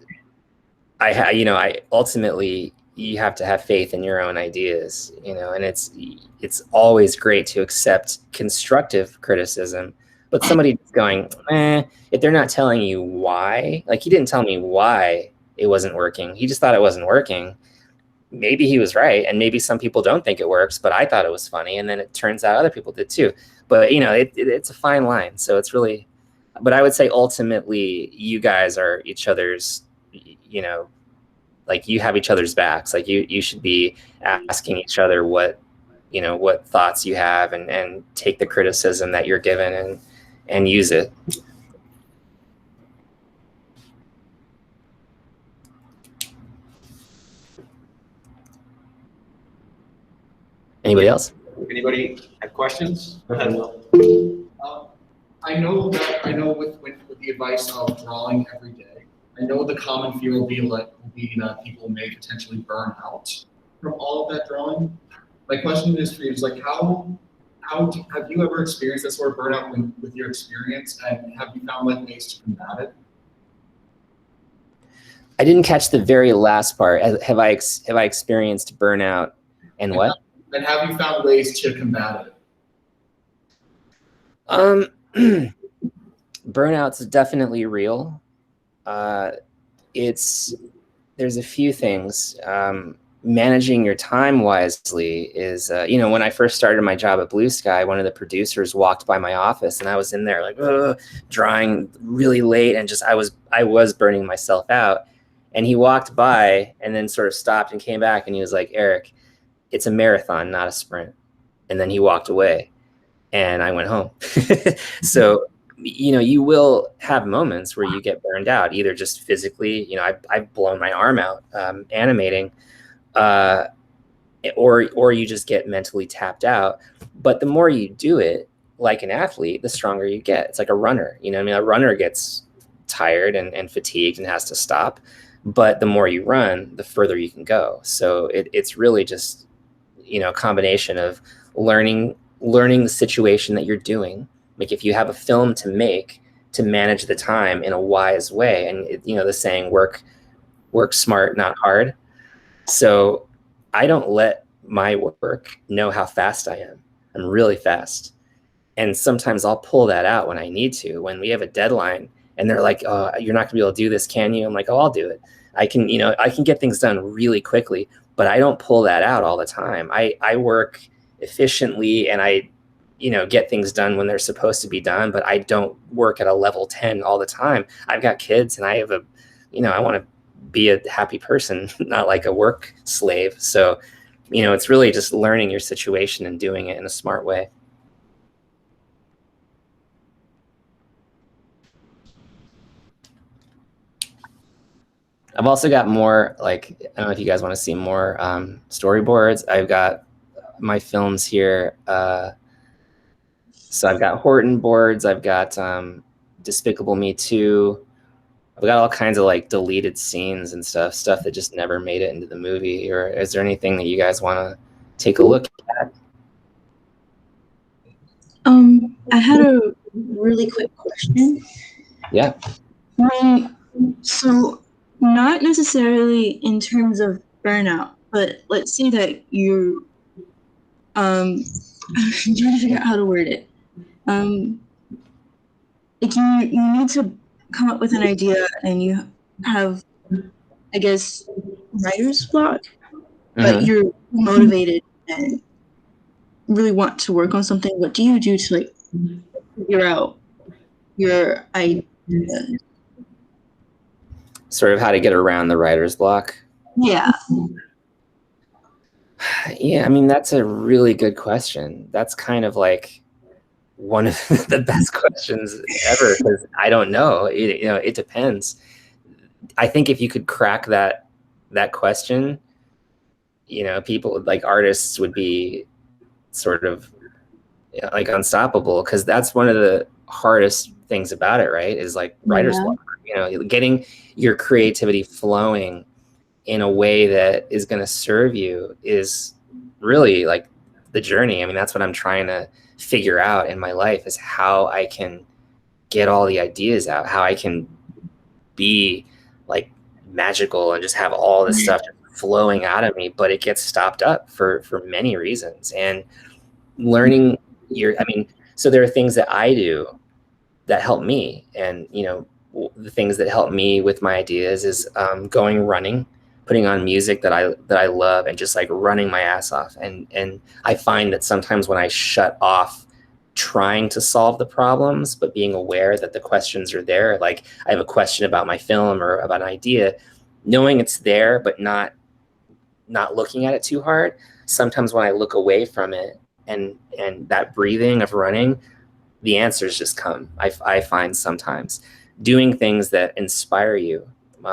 I ultimately, you have to have faith in your own ideas, you know, and it's always great to accept constructive criticism, but somebody going, if they're not telling you why, like he didn't tell me why it wasn't working, he just thought it wasn't working. Maybe he was right, and maybe some people don't think it works, but I thought it was funny, and then it turns out other people did too. But you know, it's a fine line. So it's really, but I would say ultimately, you guys are each other's, you know, like you have each other's backs. Like you should be asking each other what, you know, what thoughts you have, and take the criticism that you're given and use it. Anybody else? Anybody have questions? Go ahead, Will. I know with the advice of drawing every day, I know the common fear will be mean people may potentially burn out from all of that drawing. My question is for you is like how have you ever experienced that sort of burnout with your experience, and have you found like ways to combat it? I didn't catch the very last part. Have I experienced burnout and what? And have you found ways to combat it? Burnout's definitely real. There's a few things. Managing your time wisely is, when I first started my job at Blue Sky, one of the producers walked by my office and I was in there like drawing really late, and just I was burning myself out. And he walked by and then sort of stopped and came back and he was like, Eric, it's a marathon, not a sprint. And then he walked away and I went home. So, you will have moments where you get burned out, either just physically, I've blown my arm out animating, or you just get mentally tapped out. But the more you do it, like an athlete, the stronger you get. It's like a runner, a runner gets tired and fatigued and has to stop. But the more you run, the further you can go. So it's really just, a combination of learning the situation that you're doing. Like if you have a film to make, to manage the time in a wise way. And, the saying, work smart, not hard. So I don't let my work know how fast I am. I'm really fast. And sometimes I'll pull that out when I need to. When we have a deadline and they're like, oh, you're not gonna be able to do this, can you? I'm like, oh, I'll do it. I can get things done really quickly, but I don't pull that out all the time. I work efficiently and I get things done when they're supposed to be done, but I don't work at a level 10 all the time. I've got kids and I have I want to be a happy person, not like a work slave. So, it's really just learning your situation and doing it in a smart way. I've also got more, I don't know if you guys want to see more storyboards. I've got my films here. So I've got Horton boards. I've got Despicable Me 2. I've got all kinds of deleted scenes and stuff that just never made it into the movie. Or is there anything that you guys want to take a look at? I had a really quick question. Yeah. So not necessarily in terms of burnout, but let's say that you I'm trying to figure out how to word it. You need to come up with an idea and you have, I guess, writer's block, but you're motivated and really want to work on something. What do you do to figure out your idea? Sort of how to get around the writer's block? Yeah. Yeah, that's a really good question. That's kind of one of the best questions ever, because I don't know. It depends. I think if you could crack that question, people artists would be sort of unstoppable, because that's one of the hardest things about it, right? Is writer's block. Getting your creativity flowing in a way that is going to serve you is really the journey. That's what I'm trying to figure out in my life, is how I can get all the ideas out, how I can be magical and just have all this stuff flowing out of me, but it gets stopped up for many reasons. And learning so there are things that I do that help me. And, the things that help me with my ideas is going running, putting on music that I love, and just running my ass off. And I find that sometimes when I shut off trying to solve the problems, but being aware that the questions are there, I have a question about my film or about an idea, knowing it's there, but not looking at it too hard. Sometimes when I look away from it and that breathing of running, the answers just come. I find sometimes doing things that inspire you,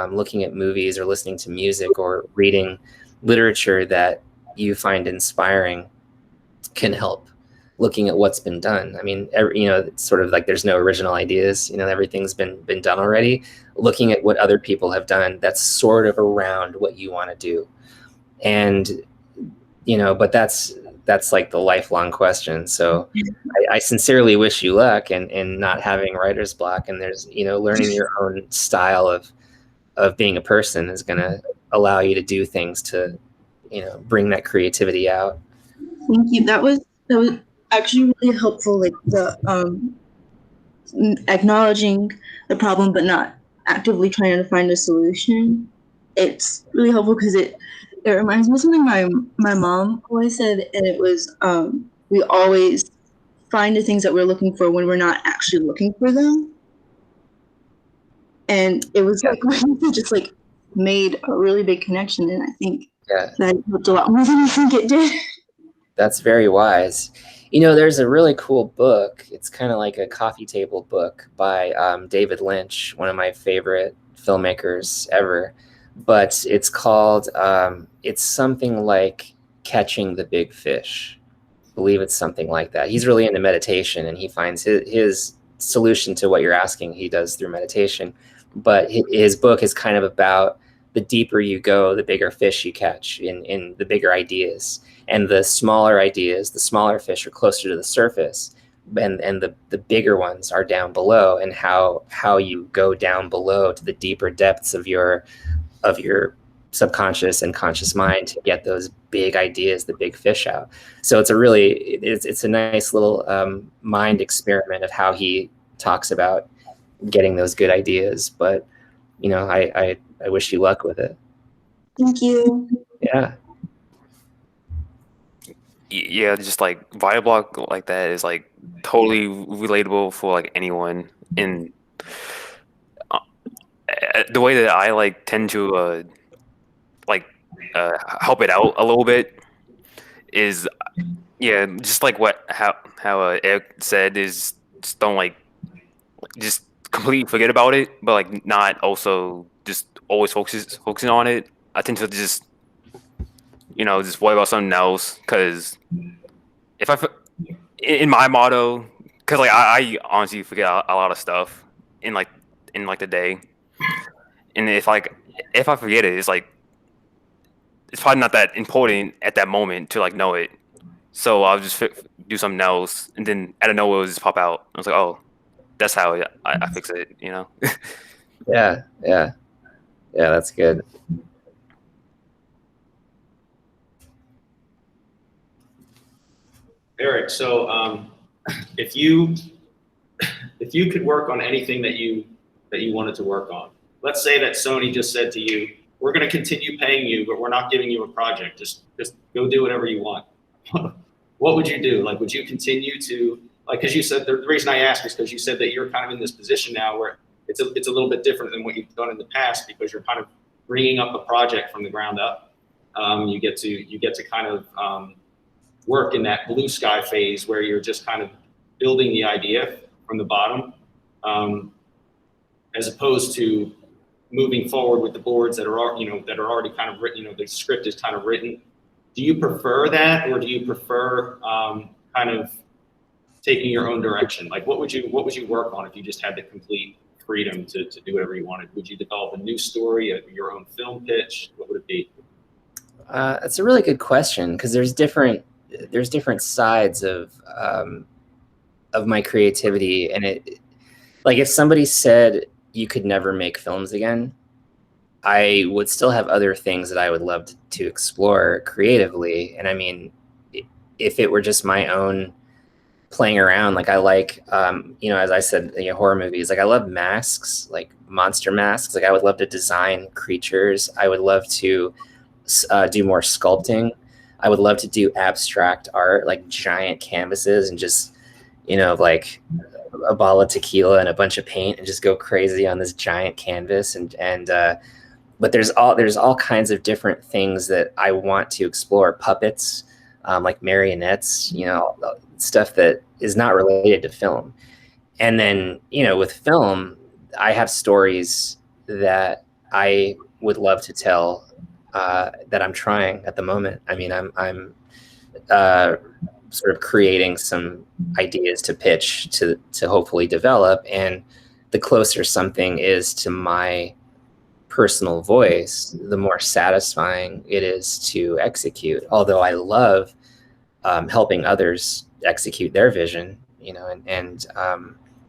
looking at movies or listening to music or reading literature that you find inspiring can help. looking at what's been done. I mean, it's sort of like there's no original ideas. Everything's been done already. Looking at what other people have done, that's sort of around what you want to do. And but that's like the lifelong question. So I sincerely wish you luck in not having writer's block. And there's learning your own style of being a person is going to allow you to do things to bring that creativity out. Thank you. That was actually really helpful, like the acknowledging the problem but not actively trying to find a solution. It's really helpful because it reminds me of something my mom always said, and it was we always find the things that we're looking for when we're not actually looking for them. And it was like we just like made a really big connection, and I think that helped a lot more than I think it did. That's very wise. There's a really cool book. It's kind of like a coffee table book by David Lynch, one of my favorite filmmakers ever. But it's called, it's something like Catching the Big Fish. I believe it's something like that. He's really into meditation, and he finds his solution to what you're asking, he does through meditation. But his book is kind of about the deeper you go, the bigger fish you catch in the bigger ideas. And the smaller ideas, the smaller fish are closer to the surface, and the bigger ones are down below, and how you go down below to the deeper depths of your subconscious and conscious mind to get those big ideas, the big fish out. So it's a nice little mind experiment of how he talks about getting those good ideas. But I wish you luck with it. Thank you. Yeah, just like writer block like that is like totally relatable for like anyone. And the way that I like tend to help it out a little bit is just like how Eric said, is just don't just completely forget about it, but like not also just always focusing on it. I tend to just just worry about something else, because if in my motto, because like I honestly forget a lot of stuff in the day, and if I forget it, it's like it's probably not that important at that moment to like know it, so I'll just do something else, and then out of nowhere it'll just pop out. I was like, oh, that's how I fix it, Yeah, that's good. Eric, so if you could work on anything that you wanted to work on, let's say that Sony just said to you, we're going to continue paying you, but we're not giving you a project. Just go do whatever you want. What would you do? Like, would you continue to, like, because you said, the reason I asked is because you said that you're kind of in this position now where it's a little bit different than what you've done in the past, because you're kind of bringing up a project from the ground up. You get to kind of work in that blue sky phase where you're just kind of building the idea from the bottom, as opposed to moving forward with the boards that are already kind of written. The script is kind of written. Do you prefer that, or do you prefer kind of taking your own direction? Like, what would you work on if you just had the complete freedom to do whatever you wanted? Would you develop a new story, your own film pitch? What would it be? That's a really good question, because there's different sides of my creativity, and it, like, if somebody said you could never make films again, I would still have other things that I would love to explore creatively. And I mean, if it were just my own playing around, like I like, as I said, horror movies, like I love masks, like monster masks. Like I would love to design creatures. I would love to do more sculpting. I would love to do abstract art, like giant canvases, and just, like a bottle of tequila and a bunch of paint and just go crazy on this giant canvas. But there's all kinds of different things that I want to explore. Puppets, like marionettes, stuff that is not related to film. And then, with film, I have stories that I would love to tell that I'm trying at the moment. I mean, I'm sort of creating some ideas to pitch to hopefully develop. And the closer something is to my personal voice, the more satisfying it is to execute. Although I love helping others execute their vision, you know, and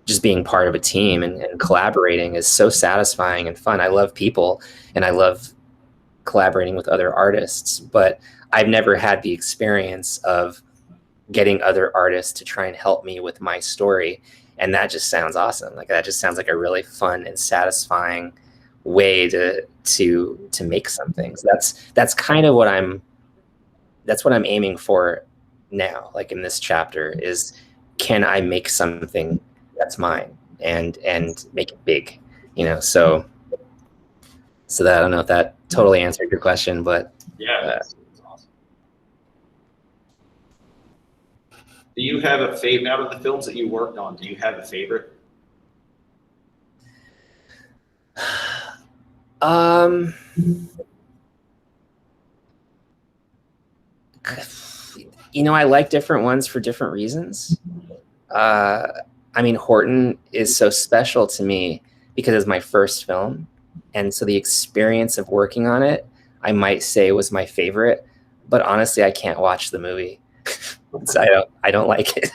just being part of a team and collaborating is so satisfying and fun. I love people and I love collaborating with other artists, but I've never had the experience of getting other artists to try and help me with my story. And that just sounds awesome. Like that just sounds like a really fun and satisfying way to make something. So that's kind of what I'm aiming for now. Like in this chapter is, can I make something that's mine and make it big, you know? So that, I don't know if that totally answered your question, but yeah, that's awesome. Do you have a favorite out of the films that you worked on? Do you have a favorite? You know, I like different ones for different reasons. I mean, Horton is so special to me because it's my first film. And so the experience of working on it, I might say was my favorite, but honestly, I can't watch the movie. I don't like it.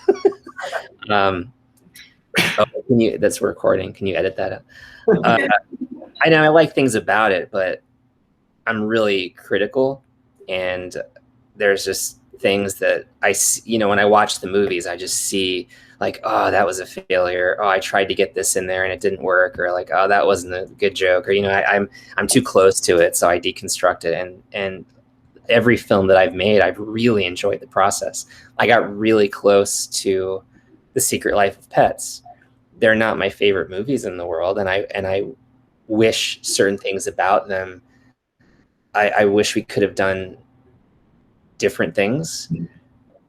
That's recording. Can you edit that out? I know I like things about it, but I'm really critical, and there's just things that I see, you know, when I watch the movies, I just see like, oh, that was a failure. Oh, I tried to get this in there and it didn't work, or like, oh, that wasn't a good joke, or, you know, I'm too close to it, so I deconstruct it. And every film that I've made, I've really enjoyed the process. I got really close to The Secret Life of Pets. They're not my favorite movies in the world, and I wish certain things about them. I wish we could have done different things,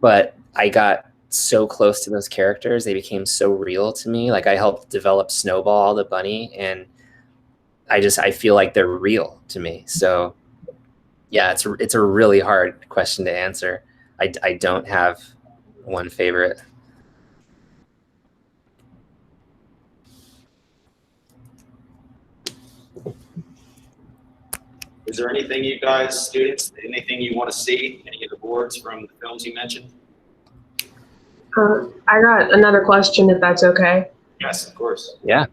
but I got so close to those characters. They became so real to me. Like I helped develop Snowball the bunny, and I feel like they're real to me. So yeah, it's a really hard question to answer. I don't have one favorite. Is there anything you guys, students, anything you want to see, any of the boards from the films you mentioned? I got another question, if that's okay. Yes, of course. Yeah.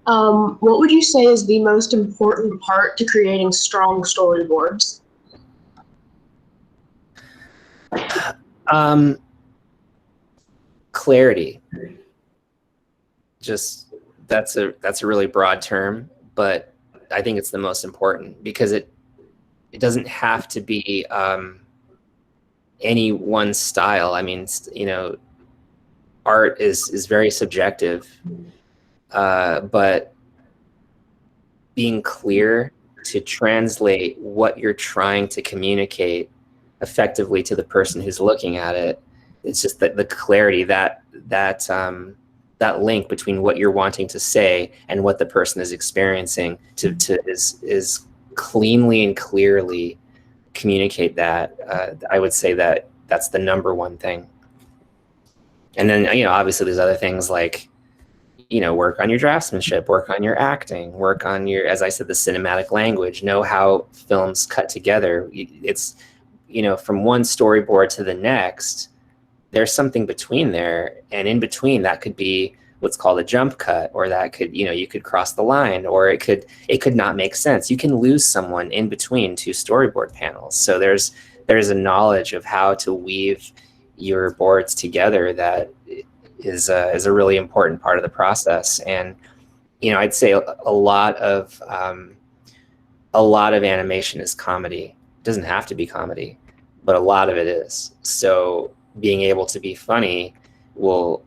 What would you say is the most important part to creating strong storyboards? Clarity. Just that's a really broad term, but I think it's the most important because it doesn't have to be any one style. I mean, you know, art is very subjective, but being clear to translate what you're trying to communicate effectively to the person who's looking at it. It's just that the clarity, that link between what you're wanting to say and what the person is experiencing is cleanly and clearly communicate that. I would say that that's the number one thing. And then, you know, obviously there's other things like, you know, work on your draftsmanship, work on your acting, work on your, as I said, the cinematic language, know how films cut together. It's, you know, from one storyboard to the next, there's something between there, and in between that could be what's called a jump cut, or that could, you know, you could cross the line, or it could not make sense. You can lose someone in between two storyboard panels. So there's a knowledge of how to weave your boards together that is a really important part of the process. And, you know, I'd say a lot of animation is comedy. It doesn't have to be comedy, but a lot of it is. So being able to be funny will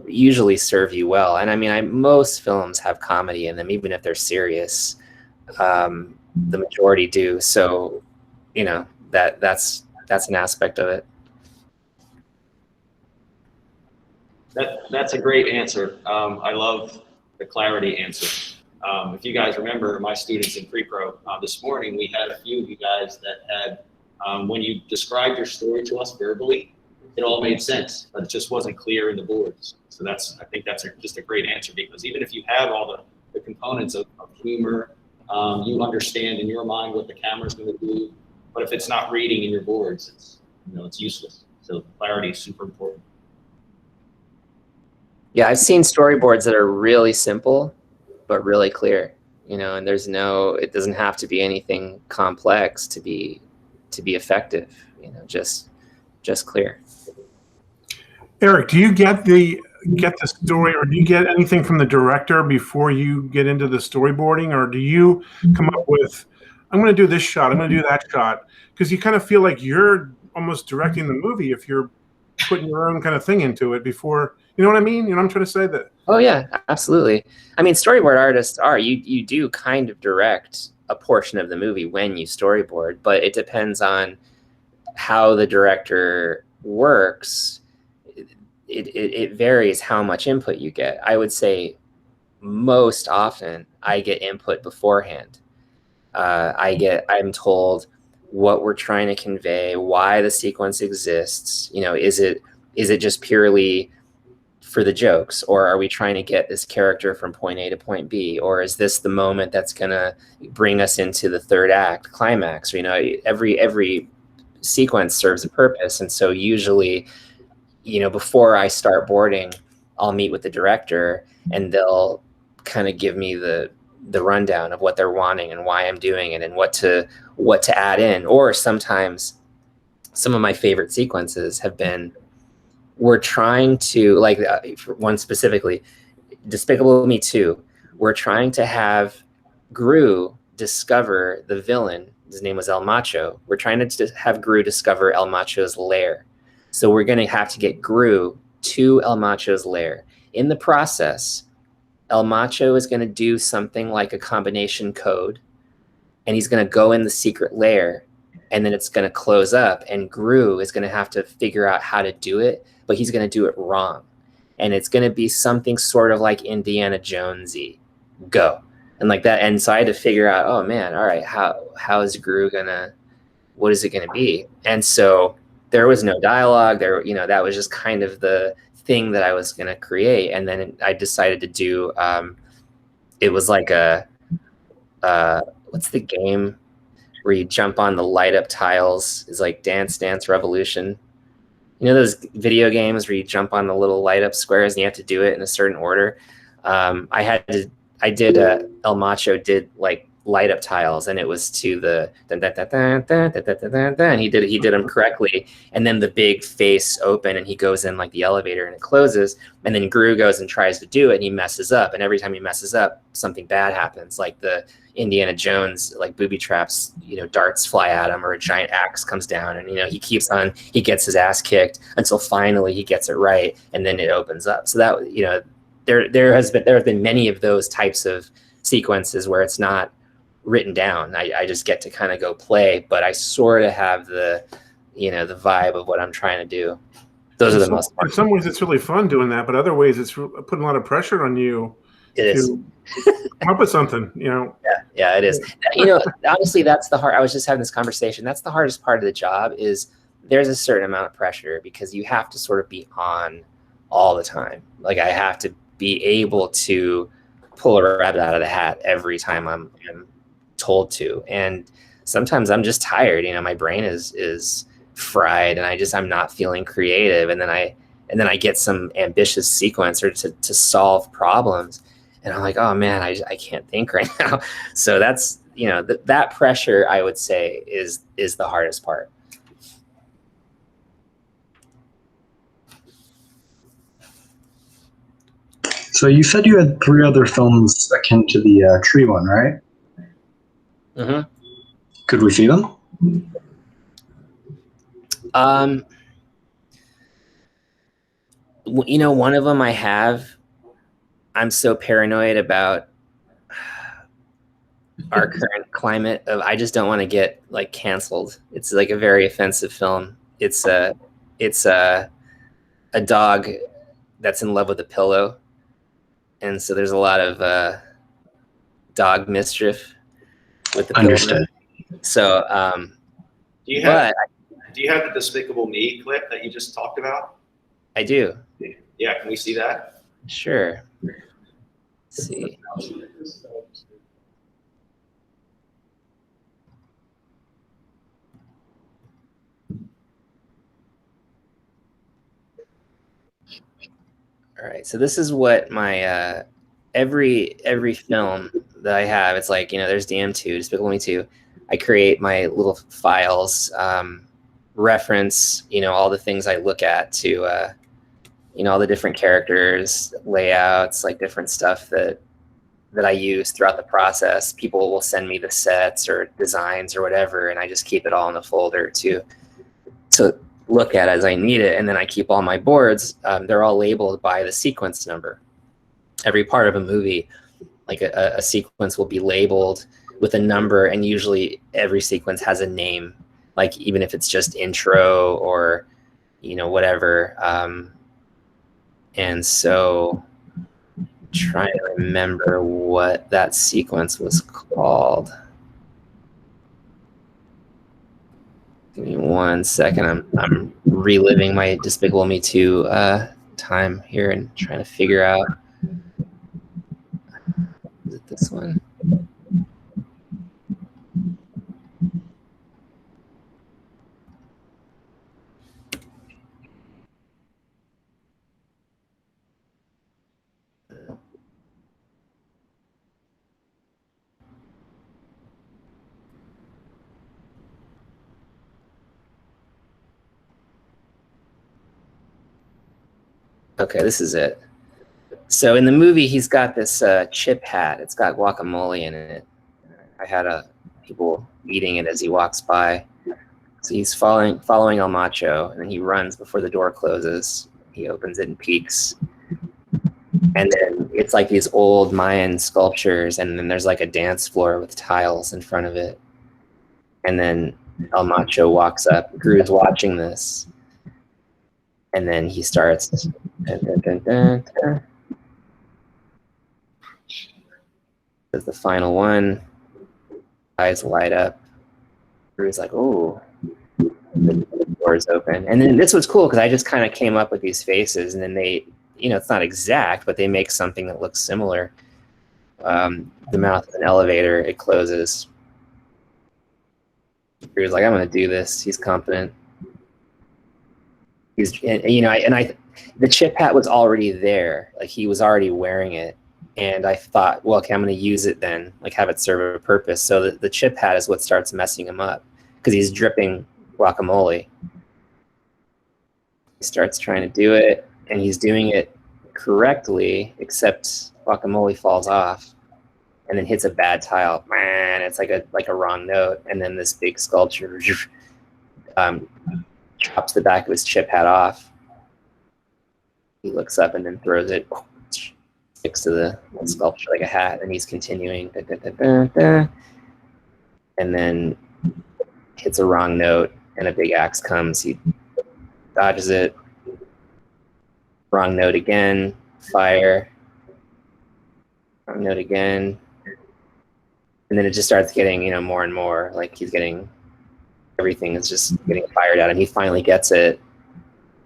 usually serve you well. And I mean, most films have comedy in them, even if they're serious. The majority do. So, you know, that's an aspect of it. That's a great answer. I love the clarity answer. If you guys remember, my students in pre-pro this morning, we had a few of you guys that had, when you described your story to us verbally, it all made sense, but it just wasn't clear in the boards. So I think that's just a great answer, because even if you have all the components of humor, you understand in your mind what the camera's going to do, but if it's not reading in your boards, it's useless. So clarity is super important. Yeah, I've seen storyboards that are really simple, but really clear, and it doesn't have to be anything complex to be effective, just clear. Eric, do you get the story, or do you get anything from the director before you get into the storyboarding, or do you come up with, I'm going to do this shot, I'm going to do that shot, because you kind of feel like you're almost directing the movie if you're putting your own kind of thing into it before, you know what I mean? You know what I'm trying to say? That. Oh yeah, absolutely. I mean, storyboard artists you do kind of direct a portion of the movie when you storyboard, but it depends on how the director works. It varies how much input you get. I would say most often I get input beforehand. I'm told what we're trying to convey, why the sequence exists. Is it just purely for the jokes, or are we trying to get this character from point A to point B, or is this the moment that's gonna bring us into the third act climax? Every sequence serves a purpose, and so usually, before I start boarding, I'll meet with the director, and they'll kind of give me the rundown of what they're wanting and why I'm doing it and what to add in. Or sometimes some of my favorite sequences have been, we're trying to, like for one specifically, Despicable Me 2, we're trying to have Gru discover the villain. His name was El Macho. We're trying to have Gru discover El Macho's lair. So we're going to have to get Gru to El Macho's lair. In the process, El Macho is going to do something like a combination code, and he's going to go in the secret lair, and then it's going to close up, and Gru is going to have to figure out how to do it, but he's going to do it wrong. And it's going to be something sort of like Indiana Jonesy. Go. And like that. And so I had to figure out, oh man, all right, how is Gru what is it going to be? And so there was no dialogue there. That was just kind of the thing that I was going to create. And then I decided to do, it was like what's the game where you jump on the light up tiles? It's like Dance Dance Revolution. Those video games where you jump on the little light up squares and you have to do it in a certain order. El Macho did like light up tiles, and it was to the and he did them correctly, and then the big face open and he goes in like the elevator and it closes, and then Gru goes and tries to do it and he messes up, and every time he messes up something bad happens, like the Indiana Jones like booby traps, darts fly at him, or a giant axe comes down, and he gets his ass kicked until finally he gets it right, and then it opens up. So that there have been many of those types of sequences where it's not written down. I just get to kind of go play, but I sort of have the vibe of what I'm trying to do. Those are the most fun. In some ways it's really fun doing that, but other ways it's putting a lot of pressure on you to come up with something, Yeah, it is. Honestly, that's the hard. I was just having this conversation. That's the hardest part of the job, is there's a certain amount of pressure because you have to sort of be on all the time. Like I have to be able to pull a rabbit out of the hat every time I'm told to, and sometimes I'm just tired. My brain is fried, and I'm not feeling creative, and then I get some ambitious sequence or to solve problems, and I'm like, oh man, I can't think right now. So that's that pressure, I would say, is the hardest part. So you said you had 3 other films akin to the tree one, right? Mm-hmm. Could we see them? One of them I'm so paranoid about our current climate of, I just don't want to get like canceled. It's like a very offensive film. It's a dog that's in love with a pillow. And so there's a lot of dog mischief with the pillow. Understood. So, Do you have Do you have the Despicable Me clip that you just talked about? I do. Yeah, can we see that? Sure. Let's see. All right, so this is what my every film that I have, it's like, you know, there's DM2, Despicable Me 2. I create my little files, reference, you know, all the things I look at to, you know, all the different characters, layouts, like different stuff that I use throughout the process. People will send me the sets or designs or whatever, and I just keep it all in a folder to look at as I need it. And then I keep all my boards. They're all labeled by the sequence number. Every part of a movie, like a sequence will be labeled with a number, and usually every sequence has a name, like even if it's just intro or, you know, whatever. And so trying to remember what that sequence was called. Give me 1 second. I'm reliving my Despicable Me 2 time here and trying to figure out. Is it this one? Okay, this is it. So in the movie, he's got this chip hat. It's got guacamole in it. I had people eating it as he walks by. So he's following El Macho, and then he runs before the door closes. He opens it and peeks. And then it's like these old Mayan sculptures, and then there's like a dance floor with tiles in front of it. And then El Macho walks up. Gru's watching this. And then he starts. Dun, dun, dun, dun, dun. There's the final one. Eyes light up. Gru's like, oh. The door's open. And then this was cool because I just kind of came up with these faces, and then they, you know, it's not exact, but they make something that looks similar. The mouth of an elevator, it closes. Gru's like, I'm going to do this. He's confident. He's, you know, the chip hat was already there. Like, he was already wearing it. And I thought, well, okay, I'm going to use it then, like have it serve a purpose. So the chip hat is what starts messing him up because he's dripping guacamole. He starts trying to do it, and he's doing it correctly, except guacamole falls off and then hits a bad tile. Man, it's like a wrong note. And then this big sculpture chops the back of his chip hat off. He looks up and then throws it, sticks to the sculpture like a hat, and he's continuing. Da, da, da, da, da. And then hits a wrong note, and a big axe comes. He dodges it. Wrong note again. Fire. Wrong note again. And then it just starts getting, you know, more and more. Like he's getting, everything is just getting fired at him. He finally gets it.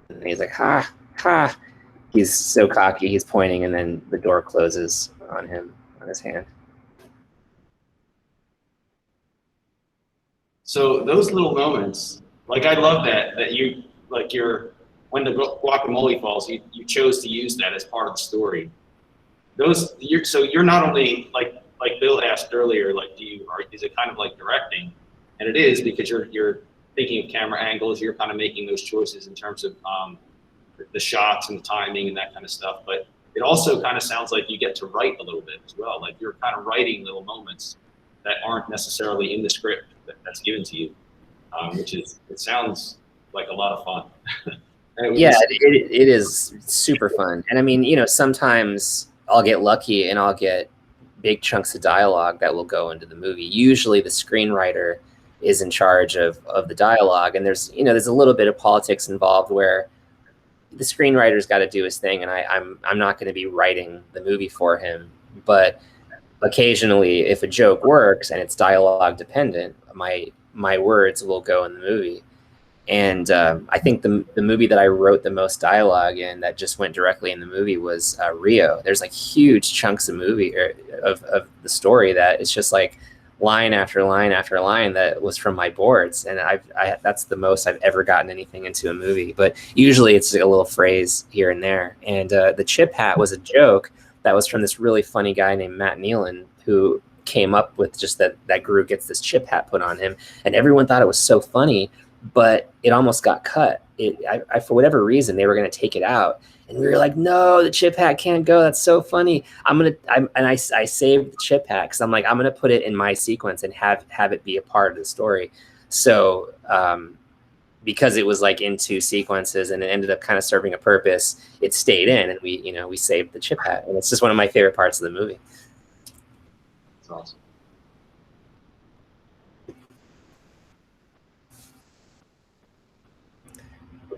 And he's like, ha, ha. He's so cocky. He's pointing, and then the door closes on him, on his hand. So those little moments, like I love that you, like when the guacamole falls, you chose to use that as part of the story. So you're not only like Bill asked earlier, like is it kind of like directing? And it is, because you're thinking of camera angles, you're kind of making those choices in terms of the shots and the timing and that kind of stuff. But it also kind of sounds like you get to write a little bit as well. Like you're kind of writing little moments that aren't necessarily in the script that's given to you, it sounds like a lot of fun. Yeah, it is super fun. And I mean, you know, sometimes I'll get lucky and I'll get big chunks of dialogue that will go into the movie. Usually the screenwriter is in charge of the dialogue, and there's a little bit of politics involved where the screenwriter's got to do his thing, and I'm not going to be writing the movie for him. But occasionally, if a joke works and it's dialogue dependent, my words will go in the movie. And I think the movie that I wrote the most dialogue in that just went directly in the movie was Rio. There's like huge chunks of movie of the story that it's just like line after line after line that was from my boards, and that's the most I've ever gotten anything into a movie. But usually it's like a little phrase here and there. And the chip hat was a joke that was from this really funny guy named Matt Nealon, who came up with just that Gru gets this chip hat put on him, and everyone thought it was so funny, but it almost got cut. I for whatever reason, they were going to take it out. And we were like, no, the chip hat can't go. That's so funny. I saved the chip hat because I'm like, I'm going to put it in my sequence and have it be a part of the story. So because it was like in two sequences and it ended up kind of serving a purpose, it stayed in, and we saved the chip hat. And it's just one of my favorite parts of the movie. That's awesome.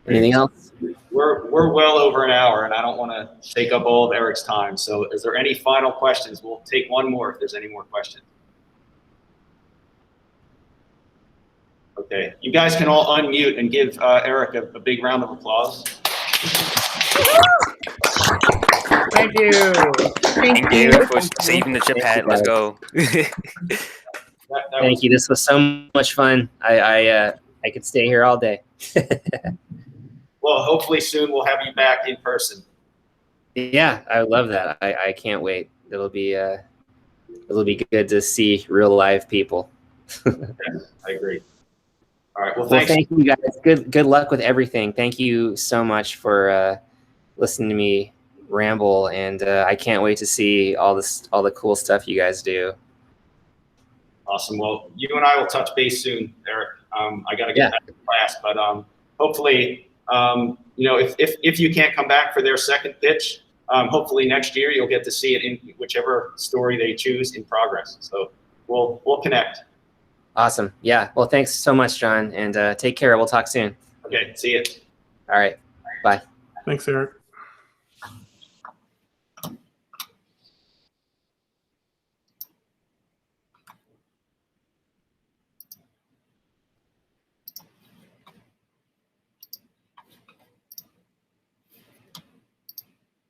Anything else? We're well over an hour, and I don't want to take up all of Eric's time. So is there any final questions? We'll take one more if there's any more questions. Okay, you guys can all unmute and give Eric a big round of applause. Thank you. Thank you for saving the chip hat. Let's go. Thank you. This was so much fun. I could stay here all day. Well, hopefully soon we'll have you back in person. Yeah, I love that. I can't wait. It'll be good to see real live people. I agree. All right. Well, Well, thank you guys. Good luck with everything. Thank you so much for listening to me ramble, and I can't wait to see all the cool stuff you guys do. Awesome. Well, you and I will touch base soon, Eric. I got to get back to class, but hopefully, if you can't come back for their second pitch, hopefully next year you'll get to see it in whichever story they choose in progress. So we'll connect. Awesome. Yeah. Well, thanks so much, John, and take care. We'll talk soon. Okay. See you. All right. Bye. Thanks, Eric.